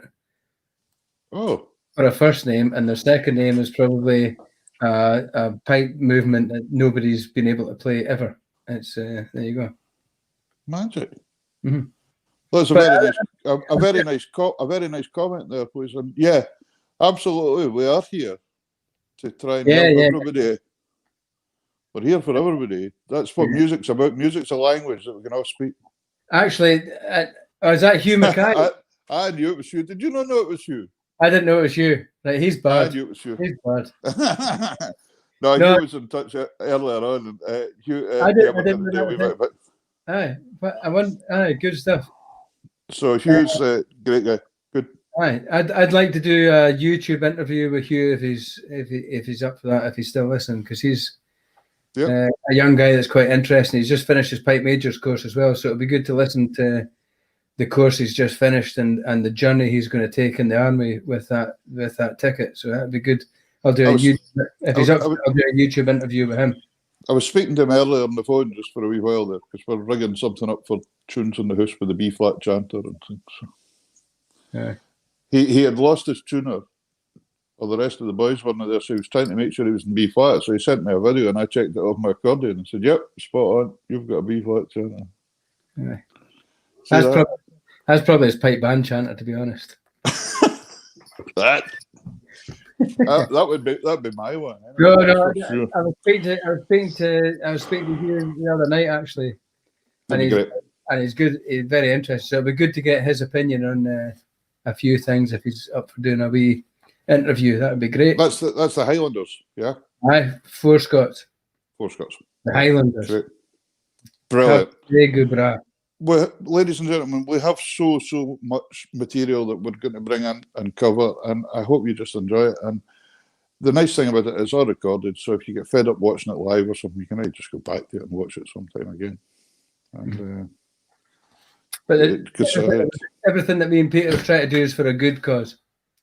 Oh. For a first name, and their second name is probably a pipe movement that nobody's been able to play ever. It's there you go. Magic. Mm-hmm. That's a very nice comment there, please. And yeah, absolutely, we are here to try and help everybody. We're here for everybody. That's what music's about. Music's a language that we can all speak. Actually, is that Hugh Mackay? I knew it was you. Did you not know it was you? I didn't know it was you. Right, he's bad. I knew it was you. He's bad. No, Hugh was in touch earlier on. And, Hugh, I didn't know that. Aye, but I want. Aye, good stuff. So Hugh's a great guy. Good. Aye, I'd like to do a YouTube interview with Hugh if he's up for that, if he's still listening, because he's a young guy that's quite interesting. He's just finished his pipe majors course as well, so it'll be good to listen to the course he's just finished and the journey he's going to take in the army with that ticket. So that'd be good. I'll do I'll do a YouTube interview with him. I was speaking to him earlier on the phone just for a wee while there because we're rigging something up for Tunes in the House with the B flat chanter and things. So. Yeah. He had lost his tuner, or the rest of the boys weren't there, so he was trying to make sure he was in B flat. So he sent me a video, and I checked it off my accordion and said, "Yep, spot on. You've got a B flat chanter." Yeah. That's probably his pipe band chanter, to be honest. That would be my one. No, sure. I was speaking to you the other night actually, and he's good. He's very interested. So it'd be good to get his opinion on a few things if he's up for doing a wee interview. That would be great. That's the Highlanders, yeah. Aye, four Scots. The Highlanders. Great. Brilliant. Very good, bra. Well, ladies and gentlemen, we have so much material that we're going to bring in and cover, and I hope you just enjoy it. And the nice thing about it is all recorded, so if you get fed up watching it live or something, you can just go back to it and watch it sometime again. And but everything that me and Peter try to do is for a good cause.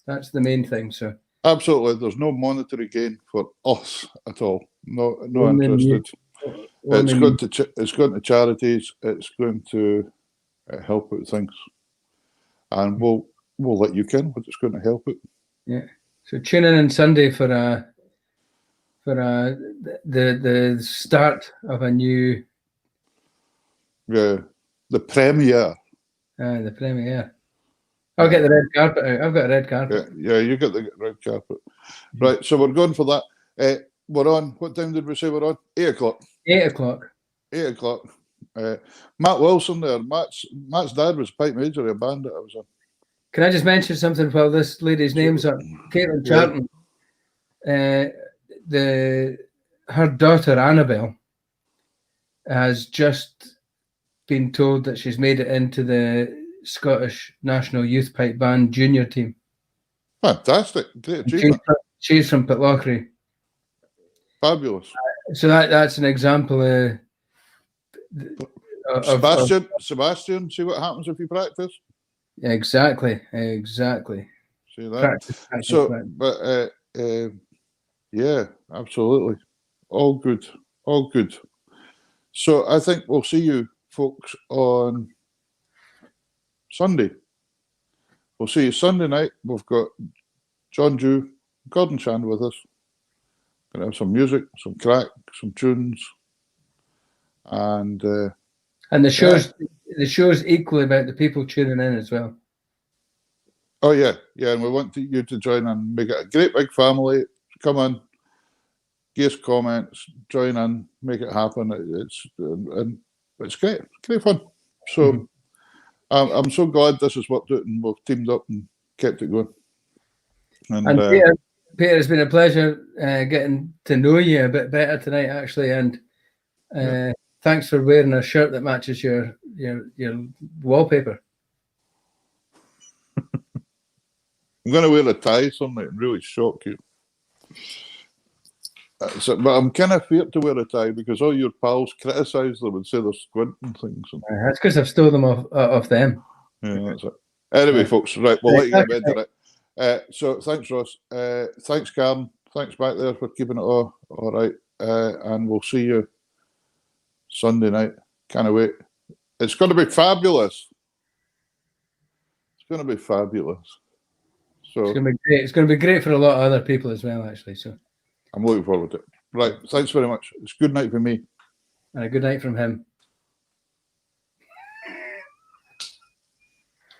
That's the main thing. So absolutely, there's no monetary gain for us at all. No interested. It's going to charities. It's going to help out things, and we'll let you ken what it's going to help out. Yeah. So tune in on Sunday for the start of a new. Yeah, the premiere. The premiere. I'll get the red carpet out. I've got a red carpet. Yeah, you got the red carpet. Right, so we're going for that. We're on. What time did we say we're on? 8 o'clock. 8 o'clock. 8 o'clock. Matt Wilson there. Matt's dad was pipe major of a band that I was in. Can I just mention something while this lady's name's up? Caitlin Tartan. Her daughter Annabelle has just been told that she's made it into the Scottish National Youth Pipe Band junior team. Fantastic. Great achievement. She's from Pitlochry. Fabulous. So that's an example Sebastian, see what happens if you practice? Exactly. See that? Practice. Yeah, absolutely. All good. So I think we'll see you folks on Sunday. We'll see you Sunday night. We've got John Dew, Gordon Shand with us. Gonna have some music, some crack, some tunes, and the show's equally about the people tuning in as well. Oh yeah, and we want you to join and make it a great big family. Come on, give us comments, join in, make it happen. It's great fun. So I'm so glad this has worked out and we've teamed up and kept it going. And Peter, it's been a pleasure getting to know you a bit better tonight, actually. And thanks for wearing a shirt that matches your wallpaper. I'm going to wear a tie someday and really shock you. But I'm kind of feared to wear a tie because all your pals criticise them and say they're squinting things. That's because I've stolen them off them. Yeah, that's it. Anyway, folks, right, we'll let you get bed tonight. So thanks, Ross. Thanks, Karen. Thanks back there for keeping it all right. And we'll see you Sunday night. Can't wait. It's going to be fabulous. So it's going to be great. It's going to be great for a lot of other people as well, actually. So I'm looking forward to it. Right. Thanks very much. It's a good night for me. And a good night from him.